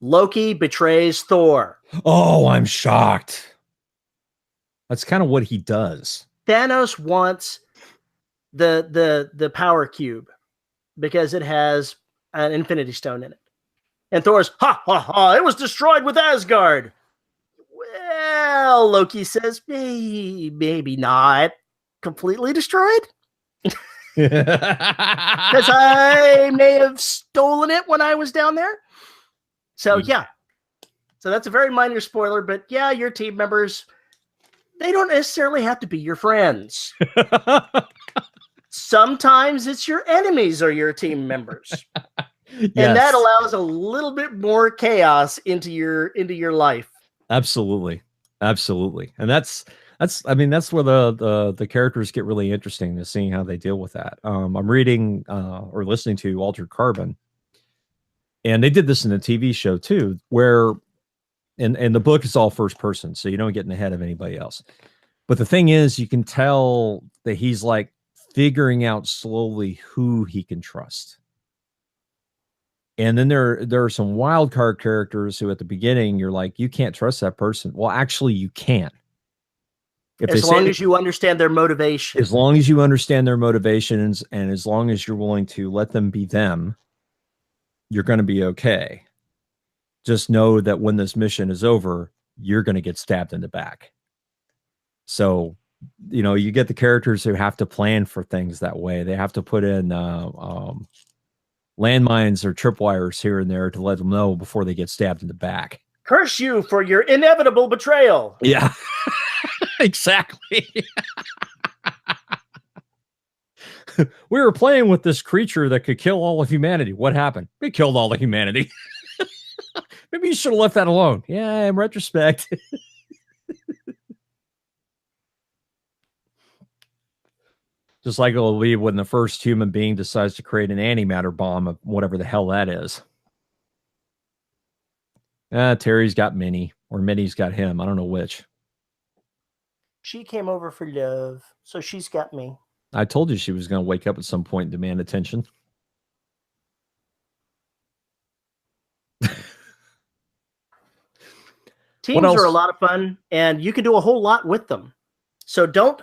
Loki betrays Thor. Oh, I'm shocked. That's kind of what he does. Thanos wants the power cube because it has an Infinity Stone in it. And Thor's, ha, ha, ha, it was destroyed with Asgard. Well, Loki says, maybe not completely destroyed. Because I may have stolen it when I was down there. So, yeah. So that's a very minor spoiler, but yeah, your team members, they don't necessarily have to be your friends. Sometimes it's your enemies or your team members. Yes. And that allows a little bit more chaos into your life. Absolutely. And that's where the characters get really interesting, to seeing how they deal with that. I'm reading or listening to Altered Carbon, and they did this in the TV show too, where and the book is all first person, so you don't get in the head of anybody else. But the thing is, you can tell that he's like figuring out slowly who he can trust. And then there are some wild card characters who at the beginning you're like, you can't trust that person. Well, actually you can. As long as you understand their motivation. As long as you understand their motivations, and as long as you're willing to let them be them, you're going to be okay. Just know that when this mission is over, you're going to get stabbed in the back. So, you get the characters who have to plan for things that way. They have to put in landmines or tripwires here and there to let them know before they get stabbed in the back. Curse you for your inevitable betrayal. Yeah, exactly. We were playing with this creature that could kill all of humanity. What happened? It killed all of humanity. Maybe you should have left that alone. Yeah, in retrospect. Just like it'll be when the first human being decides to create an antimatter bomb of whatever the hell that is. Terry's got Minnie, or Minnie's got him. I don't know which. She came over for love, so she's got me. I told you she was going to wake up at some point and demand attention. What Teams are a else? lot of fun, and you can do a whole lot with them. So don't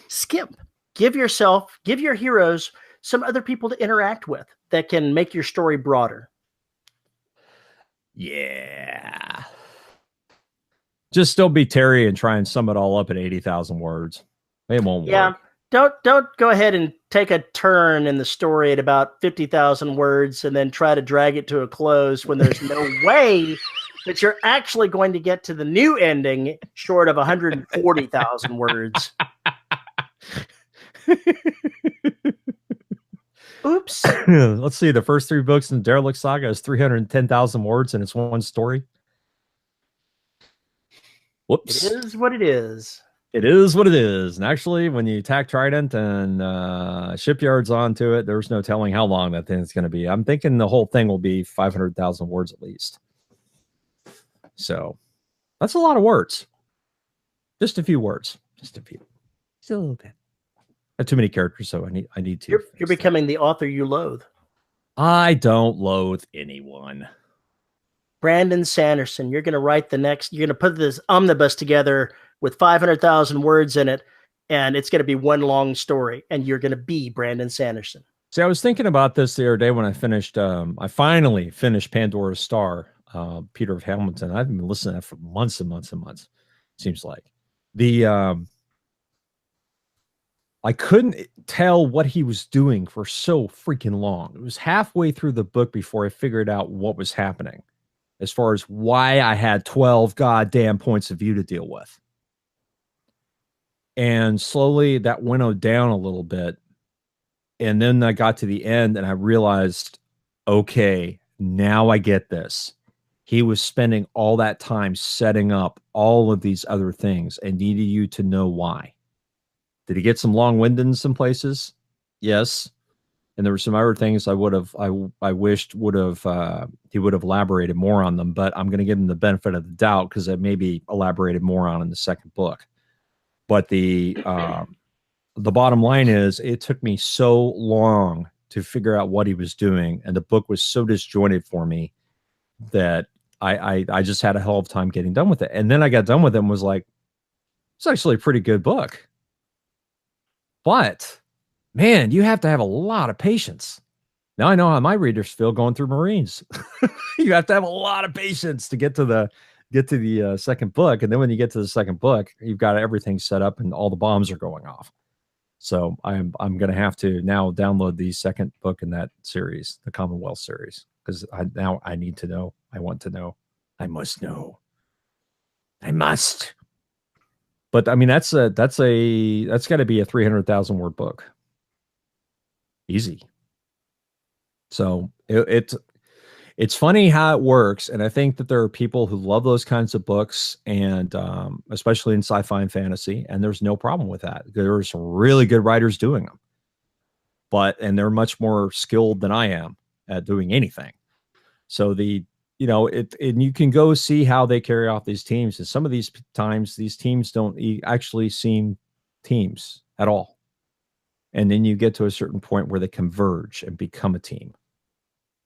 skimp. Give your heroes some other people to interact with that can make your story broader. Yeah. Just don't be Terry and try and sum it all up in 80,000 words. It won't work. Don't go ahead and take a turn in the story at about 50,000 words and then try to drag it to a close when there's no way that you're actually going to get to the new ending short of 140,000 words. Oops. Let's see. The first 3 books in the Derelict Saga is 310,000 words and it's one story. Whoops. It is what it is. It is what it is. And actually, when you tack Trident and Shipyards onto it, there's no telling how long that thing's going to be. I'm thinking the whole thing will be 500,000 words at least. So that's a lot of words. Just a few words. Just a few. Just a little bit. I have too many characters, so I need to. You're becoming the author you loathe. I don't loathe anyone. Brandon Sanderson, you're going to write you're going to put this omnibus together with 500,000 words in it, and it's going to be one long story, and you're going to be Brandon Sanderson. See, I was thinking about this the other day when I finally finished Pandora's Star, Peter of Hamilton. I've been listening to that for months and months and months, seems like. I couldn't tell what he was doing for so freaking long. It was halfway through the book before I figured out what was happening as far as why I had 12 goddamn points of view to deal with. And slowly that winnowed down a little bit. And then I got to the end and I realized, okay, now I get this. He was spending all that time setting up all of these other things and needed you to know why. Did he get some long-winded in some places? Yes. And there were some other things I wished he would have elaborated more on them, but I'm going to give him the benefit of the doubt because it may be elaborated more on in the second book. But the bottom line is it took me so long to figure out what he was doing. And the book was so disjointed for me that I just had a hell of a time getting done with it. And then I got done with it and was like, it's actually a pretty good book. But man, you have to have a lot of patience. Now I know how my readers feel going through Marines. You have to have a lot of patience to get to the second book, and then when you get to the second book, you've got everything set up and all the bombs are going off. So I'm going to have to now download the second book in that series, the Commonwealth series, because I need to know. I want to know. I must know. I must. But I mean, that's got to be a 300,000 word book. Easy. So it's funny how it works. And I think that there are people who love those kinds of books, and especially in sci-fi and fantasy. And there's no problem with that. There are some really good writers doing them, and they're much more skilled than I am at doing anything. So and you can go see how they carry off these teams. And some of these times, these teams don't actually seem teams at all. And then you get to a certain point where they converge and become a team.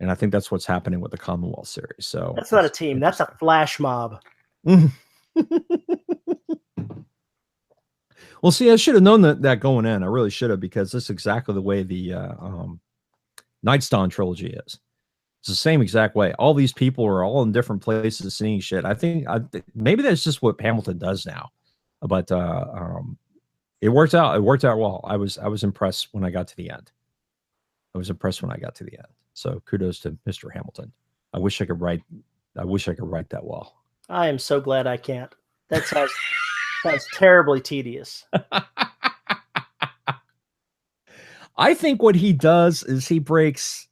And I think that's what's happening with the Commonwealth series. So that's not a team. That's a flash mob. Well, see, I should have known that going in. I really should have, because this is exactly the way the Nightstone trilogy is. It's the same exact way. All these people are all in different places seeing shit. I think maybe that's just what Hamilton does now. But it worked out. It worked out well. I was impressed when I got to the end. So kudos to Mr. Hamilton. I wish I could write that well. I am so glad I can't. That sounds terribly tedious. I think what he does is he breaks.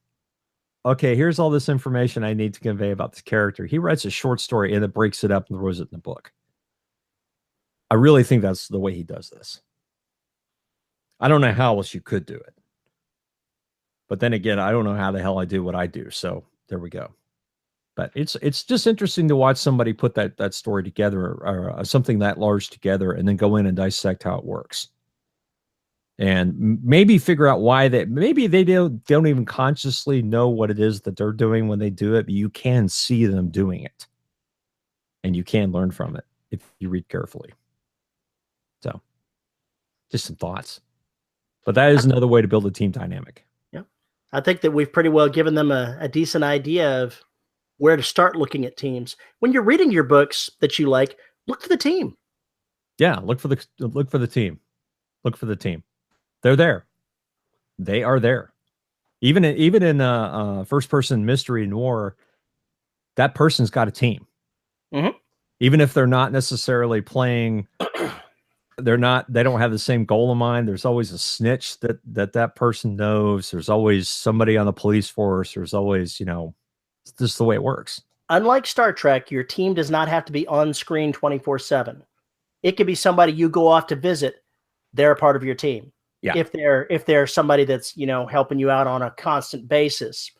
Okay, here's all this information I need to convey about this character. He writes a short story and then breaks it up and throws it in the book. I really think that's the way he does this. I don't know how else you could do it. But then again, I don't know how the hell I do what I do. So there we go. But it's just interesting to watch somebody put that story together, or something that large together, and then go in and dissect how it works. and maybe figure out why maybe they don't even consciously know what it is that they're doing when they do it, but you can see them doing it and you can learn from it if you read carefully. So just some thoughts, but that is another way to build a team dynamic. Yeah. I think that we've pretty well given them a decent idea of where to start looking at teams. When you're reading your books that you like, look for the team. Yeah. Look for the team. Look for the team. They're there. They are there. Even in first person mystery noir, that person's got a team. Mm-hmm. Even if they're not necessarily playing, they don't have the same goal in mind. There's always a snitch that person knows. There's always somebody on the police force. There's always, it's just the way it works. Unlike Star Trek, your team does not have to be on screen 24/7. It could be somebody you go off to visit. They're a part of your team. Yeah. If they're somebody that's, helping you out on a constant basis,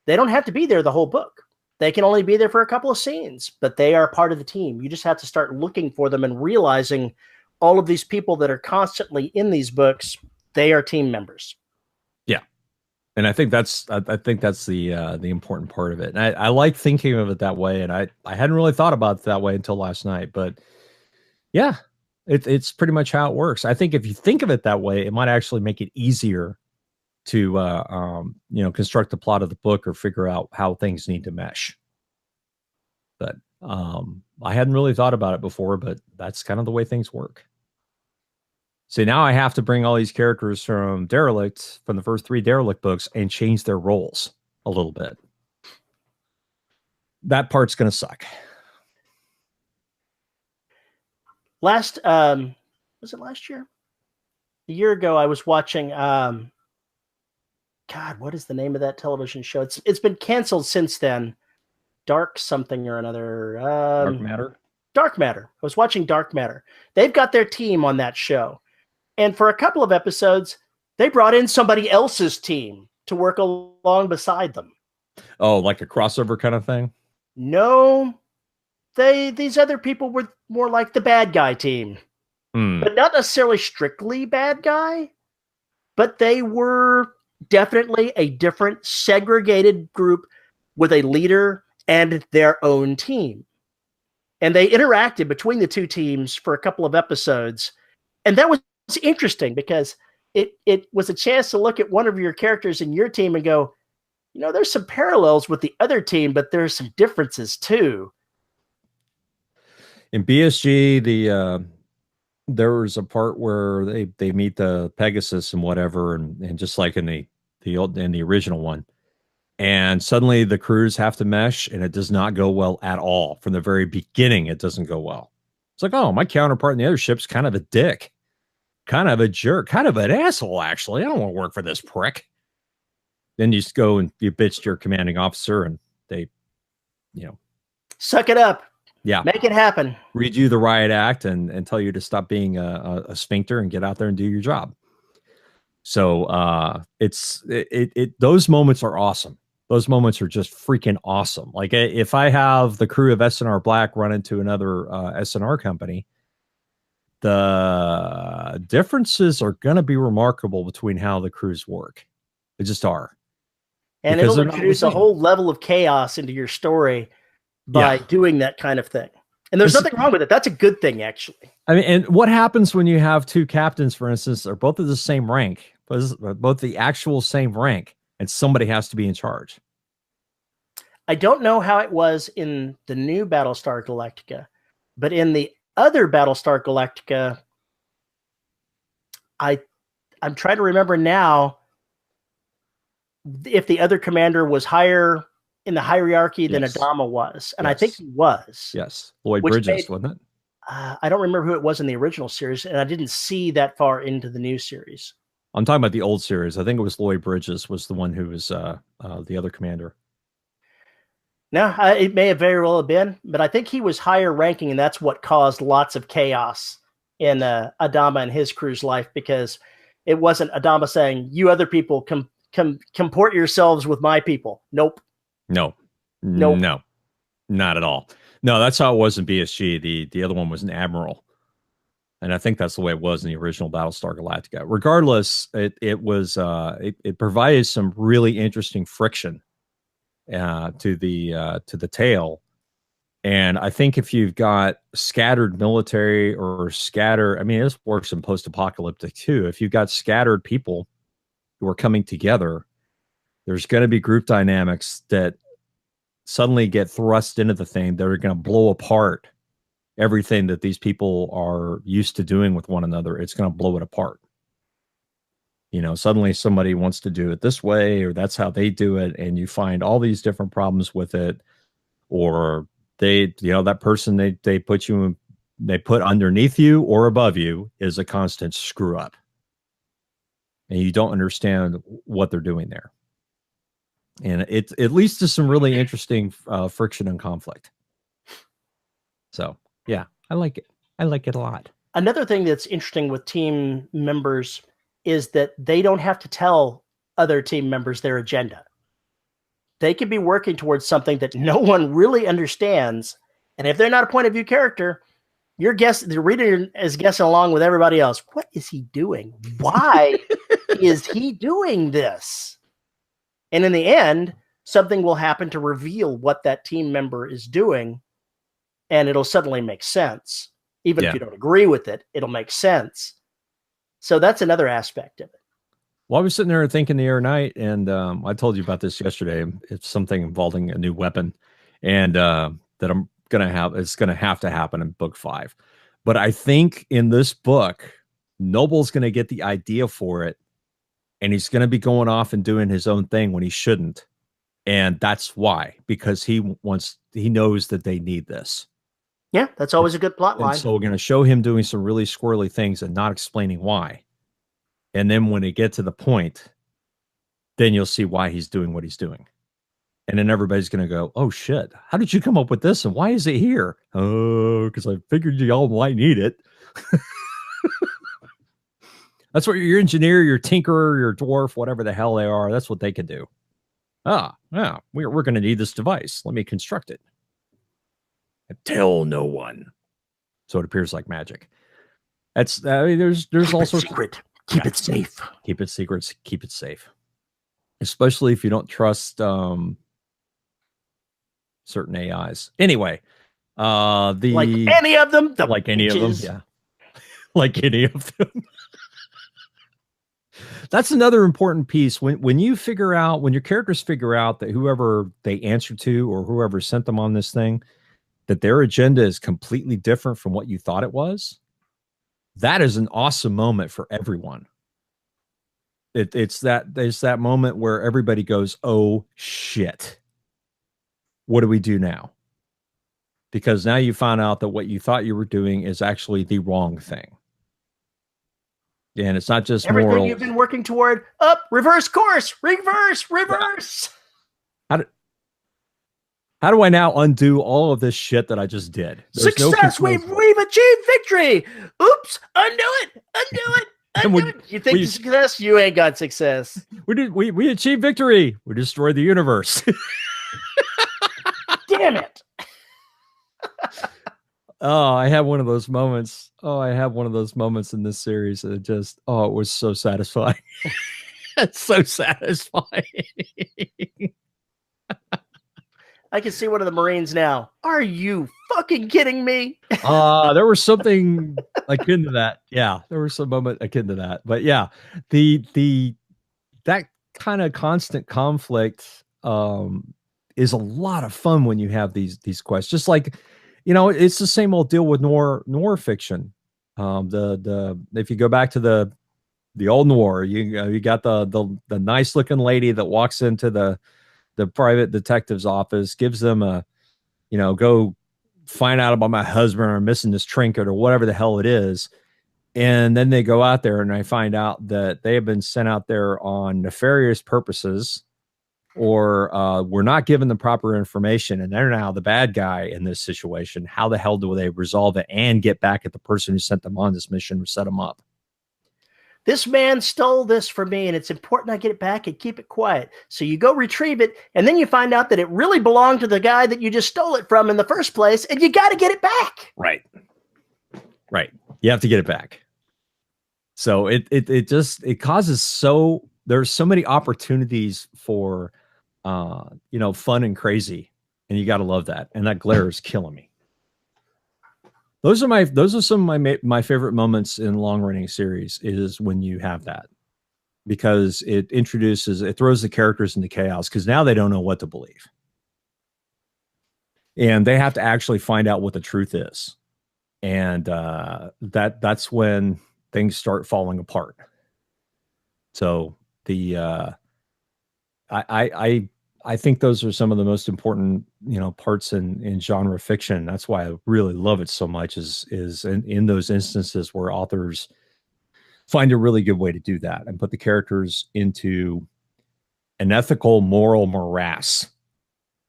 they don't have to be there the whole book. They can only be there for a couple of scenes, but they are part of the team. You just have to start looking for them and realizing all of these people that are constantly in these books, they are team members. Yeah. And I think that's the important part of it. And I like thinking of it that way. And I hadn't really thought about it that way until last night, but yeah, it's pretty much how it works. I think if you think of it that way, it might actually make it easier to construct the plot of the book or figure out how things need to mesh. But I hadn't really thought about it before, but that's kind of the way things work. So now I have to bring all these characters from the first 3 Derelict books, and change their roles a little bit. That part's going to suck. Was it last year? A year ago, I was watching, God, what is the name of that television show? It's been canceled since then. Dark something or another. Dark Matter? Dark Matter. I was watching Dark Matter. They've got their team on that show. And for a couple of episodes, they brought in somebody else's team to work along beside them. Oh, like a crossover kind of thing? No. These other people were more like the bad guy team. But not necessarily strictly bad guy. But they were definitely a different segregated group with a leader and their own team. And they interacted between the two teams for a couple of episodes. And that was interesting because it was a chance to look at one of your characters in your team and go, there's some parallels with the other team, but there's some differences too. In BSG, there was a part where they meet the Pegasus and whatever, and just like in the original one, and suddenly the crews have to mesh, and it does not go well at all. From the very beginning, it doesn't go well. It's like, oh, my counterpart in the other ship's kind of a dick, kind of a jerk, kind of an asshole, actually. I don't want to work for this prick. Then you just go and you bitch to your commanding officer, and they, suck it up. Yeah. Make it happen. Read you the riot act and tell you to stop being a sphincter and get out there and do your job. So those moments are awesome. Those moments are just freaking awesome. Like if I have the crew of SNR Black run into another SNR company, the differences are going to be remarkable between how the crews work. They just are. And because it'll introduce a whole level of chaos into your story by doing that kind of thing. And there's nothing wrong with it. That's a good thing, actually. I mean, and what happens when you have 2 captains, for instance, are both of the same rank, both the actual same rank, and somebody has to be in charge? I don't know how it was in the new Battlestar Galactica, but in the other Battlestar Galactica, I'm trying to remember now if the other commander was higher in the hierarchy than Adama was. And I think he was. Yes. Lloyd Bridges, wasn't it? I don't remember who it was in the original series, and I didn't see that far into the new series. I'm talking about the old series. I think it was Lloyd Bridges was the one who was the other commander. No, it may have very well have been, but I think he was higher ranking, and that's what caused lots of chaos in Adama and his crew's life, because it wasn't Adama saying, you other people comport yourselves with my people. Nope. No, not at all. No, that's how it was in BSG. The other one was an admiral. And I think that's the way it was in the original Battlestar Galactica. Regardless, it provided some really interesting friction to the tale. And I think if you've got scattered military or I mean, this works in post-apocalyptic too. If you've got scattered people who are coming together, there's going to be group dynamics that suddenly get thrust into the thing that are going to blow apart everything that these people are used to doing with one another. It's going to blow it apart. You know, suddenly somebody wants to do it this way, or that's how they do it. And you find all these different problems with it, or that person they put underneath you or above you is a constant screw up. And you don't understand what they're doing there. And it leads to some really interesting friction and conflict. So, yeah, I like it. I like it a lot. Another thing that's interesting with team members is that they don't have to tell other team members their agenda. They could be working towards something that no one really understands. And if they're not a point of view character, the reader is guessing along with everybody else. What is he doing? Why is he doing this? And in the end, something will happen to reveal what that team member is doing, and it'll suddenly make sense. Even if you don't agree with it, it'll make sense. So that's another aspect of it. Well, I was sitting there thinking the other night, and I told you about this yesterday. It's something involving a new weapon, and that it's going to have to happen in book 5. But I think in this book, Noble's going to get the idea for it, and he's going to be going off and doing his own thing when he shouldn't. And that's why, because he knows that they need this. Yeah, that's always a good plot line. And so we're going to show him doing some really squirrely things and not explaining why. And then when they get to the point, then you'll see why he's doing what he's doing. And then everybody's going to go, oh, shit, how did you come up with this? And why is it here? Oh, because I figured y'all might need it. That's what your engineer, your tinkerer, your dwarf, whatever the hell they are, that's what they can do. Yeah, we're going to need this device. Let me construct it. And tell no one. So it appears like magic. There's all sorts of secret. Keep it safe. Keep it secret. Keep it safe. Especially if you don't trust certain AIs. Anyway, like any of them. Like any of them. Yeah. Like any of them. That's another important piece. When your characters figure out that whoever they answer to or whoever sent them on this thing, that their agenda is completely different from what you thought it was, that is an awesome moment for everyone. It's that moment where everybody goes, oh shit, what do we do now? Because now you find out that what you thought you were doing is actually the wrong thing. And it's not just everything moral. You've been working toward. Up, reverse course, reverse. How do I now undo all of this shit that I just did? There's success. We've achieved victory. Oops, undo it. You think success? You ain't got success. We achieved victory. We destroyed the universe. Damn it. Oh, I have one of those moments. In this series. It was so satisfying. It's so satisfying. I can see one of the Marines now. Are you fucking kidding me? There was something akin to that. Yeah, there was some moment akin to that. But yeah, that kind of constant conflict is a lot of fun when you have these quests. Just like, it's the same old deal with noir fiction. If you go back to the old noir, you got the nice looking lady that walks into the private detective's office, gives them go find out about my husband or missing this trinket or whatever the hell it is. And then they go out there and I find out that they have been sent out there on nefarious purposes, or we're not given the proper information, and they're now the bad guy in this situation. How the hell do they resolve it and get back at the person who sent them on this mission or set them up? This man stole this from me, and it's important I get it back and keep it quiet. So you go retrieve it, and then you find out that it really belonged to the guy that you just stole it from in the first place, and you got to get it back. Right. You have to get it back. So it causes there's so many opportunities for fun and crazy, and you got to love that. And that glare is killing me. Those are some of my favorite moments in long running series is when you have that, because it throws the characters into chaos, because now they don't know what to believe, and they have to actually find out what the truth is, and that's when things start falling apart. So I think those are some of the most important, parts in genre fiction. That's why I really love it so much is in those instances where authors find a really good way to do that and put the characters into an ethical, moral morass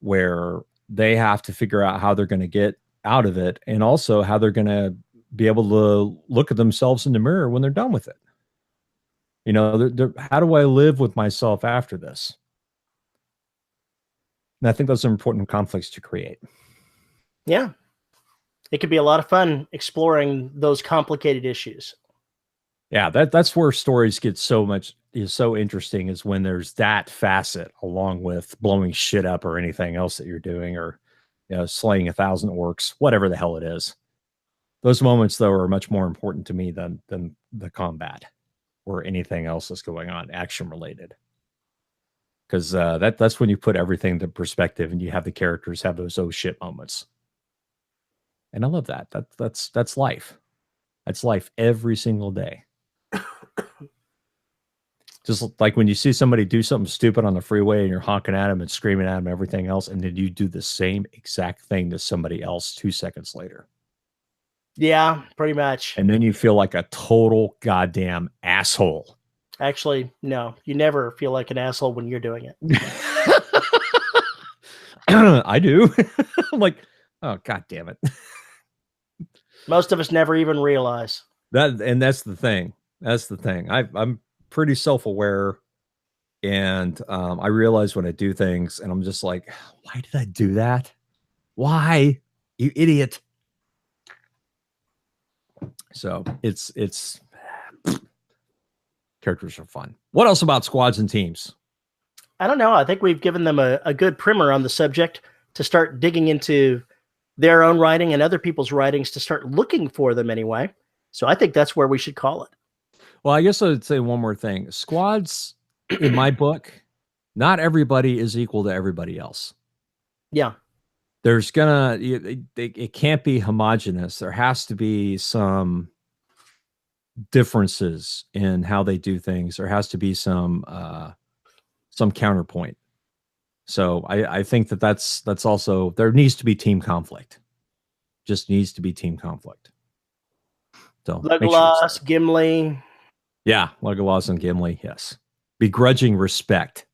where they have to figure out how they're going to get out of it, and also how they're going to be able to look at themselves in the mirror when they're done with it. How do I live with myself after this? And I think those are important conflicts to create. Yeah. It could be a lot of fun exploring those complicated issues. Yeah, that's where stories get so interesting, is when there's that facet along with blowing shit up or anything else that you're doing, or slaying 1,000 orcs, whatever the hell it is. Those moments, though, are much more important to me than the combat or anything else that's going on action related. Because that's when you put everything into perspective and you have the characters have those oh shit moments. And I love that. That's life. That's life every single day. Just like when you see somebody do something stupid on the freeway and you're honking at them and screaming at them, everything else, and then you do the same exact thing to somebody else 2 seconds later. Yeah, pretty much. And then you feel like a total goddamn asshole. Actually, no, you never feel like an asshole when you're doing it. I do. I'm like, oh, God damn it. Most of us never even realize that. And that's the thing. I'm pretty self-aware. And I realize when I do things and I'm just like, why did I do that? Why? You idiot. So it's characters are fun. What else about squads and teams? I don't know. I think we've given them a good primer on the subject to start digging into their own writing and other people's writings, to start looking for them anyway. So I think that's where we should call it. Well, I guess I'd say one more thing. Squads, in my book, not everybody is equal to everybody else. Yeah. There's it can't be homogenous. There has to be some differences in how they do things. There has to be some counterpoint. So I think that's also, there needs to be team conflict. Just needs to be team conflict. So Legolas, Gimli. Yeah, Legolas and Gimli, yes. Begrudging respect.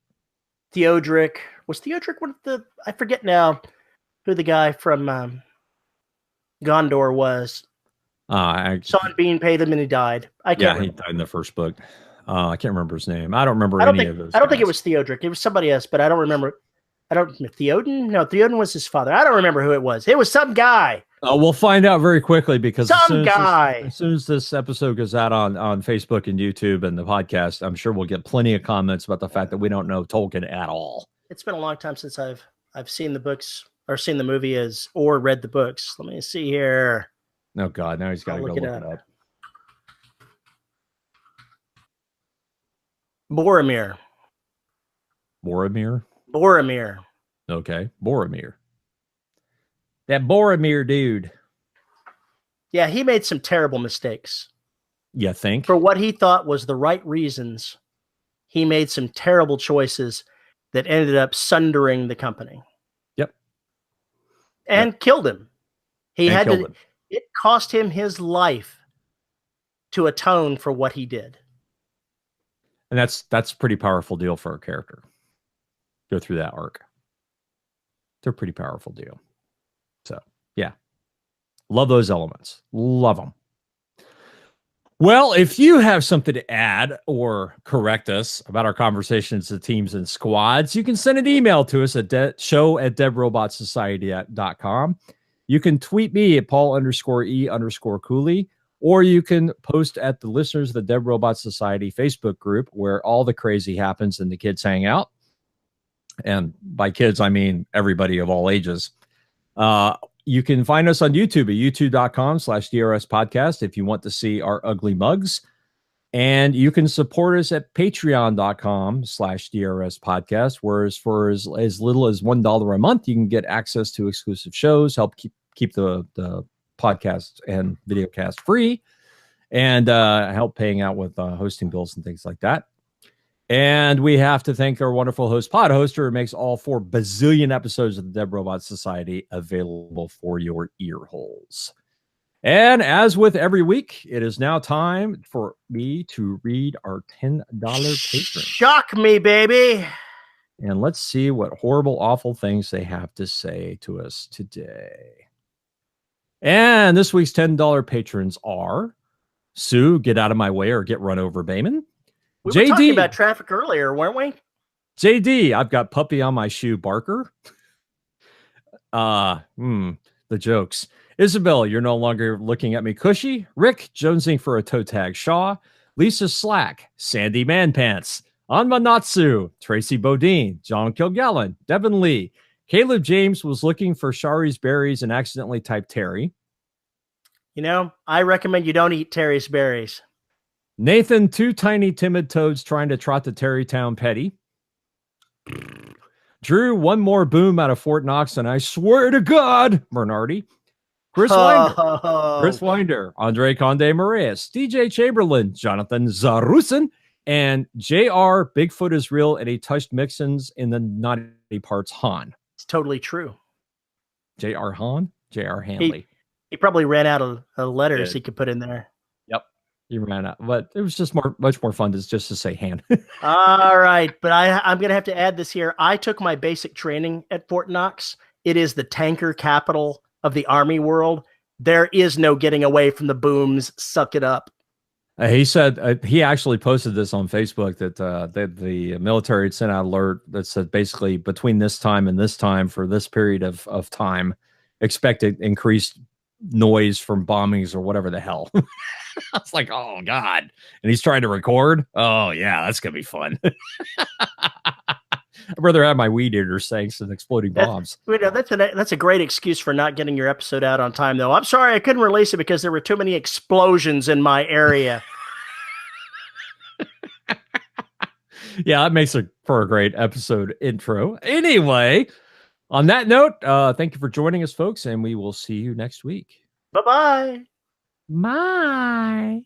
Theodric. Was Theodric one of the, I forget now who the guy from Gondor was. Sean Bean paid him and he died. He died in the first book. I can't remember his name. I don't remember any of those. I don't think it was Theodric. It was somebody else, but I don't remember. Theoden? No, Theoden was his father. I don't remember who it was. It was some guy. We'll find out very quickly, because as soon as this episode goes out on Facebook and YouTube and the podcast, I'm sure we'll get plenty of comments about the fact that we don't know Tolkien at all. It's been a long time since I've seen the books or seen the movie or read the books. Let me see here. Oh God, now he's got to go look it up. Boromir. Okay, Boromir. That Boromir dude. Yeah, he made some terrible mistakes. You think? For what he thought was the right reasons, he made some terrible choices that ended up sundering the company. Yep. And killed him. It cost him his life to atone for what he did. And that's a pretty powerful deal for a character. Go through that arc. It's a pretty powerful deal. So, yeah. Love those elements. Love them. Well, if you have something to add or correct us about our conversations to teams and squads, you can send an email to us at show@deadrobotsociety.com. You can tweet me at Paul_E_Cooley, or you can post at the Listeners of the Dead Robot Society Facebook group, where all the crazy happens and the kids hang out. And by kids, I mean everybody of all ages. You can find us on YouTube at youtube.com/DRS podcast if you want to see our ugly mugs. And you can support us at patreon.com/DRS podcast, where for as little as $1 a month, you can get access to exclusive shows, help keep the podcast and videocast free, and help paying out with hosting bills and things like that. And we have to thank our wonderful host, Pod Hoster, who makes all 4 bazillion episodes of the Dead Robot Society available for your ear holes. And as with every week, it is now time for me to read our $10 patron. Shock me, baby. And let's see what horrible, awful things they have to say to us today. And this week's $10 patrons are Sue, get out of my way or get run over, Bayman. We were talking about traffic earlier, weren't we? JD, I've got puppy on my shoe, Barker. The jokes. Isabel, you're no longer looking at me cushy. Rick, jonesing for a toe tag Shaw. Lisa Slack, Sandy Manpants. Anmanatsu, Tracy Bodine, John Kilgallen, Devin Lee. Caleb James was looking for Shari's berries and accidentally typed Terry. You know, I recommend you don't eat Terry's berries. Nathan, 2 tiny timid toads trying to trot to Terrytown Petty. Drew, 1 more boom out of Fort Knox, and I swear to God, Bernardi. Chris Winder, Andre Conde Moraes, DJ Chamberlain, Jonathan Zarusin, and JR, Bigfoot is real, and he touched Mixons in the naughty parts, Han. It's totally true. JR Han? JR Hanley. He probably ran out of letters he could put in there. Yep. He ran out, but it was just much more fun to say Han. All right, but I'm going to have to add this here. I took my basic training at Fort Knox. It is the tanker capital of the Army world. There is no getting away from the booms. Suck it up. He said he actually posted this on Facebook that the military had sent out an alert that said basically between this time and this time for this period of time, expected increased noise from bombings or whatever the hell. I was like, oh God. And he's trying to record. Oh yeah, that's gonna be fun. I'd rather have my weed eater thanks than exploding bombs. That's a great excuse for not getting your episode out on time, though. I'm sorry I couldn't release it because there were too many explosions in my area. Yeah, that makes for a great episode intro. Anyway, on that note, thank you for joining us, folks, and we will see you next week. Bye-bye. Bye.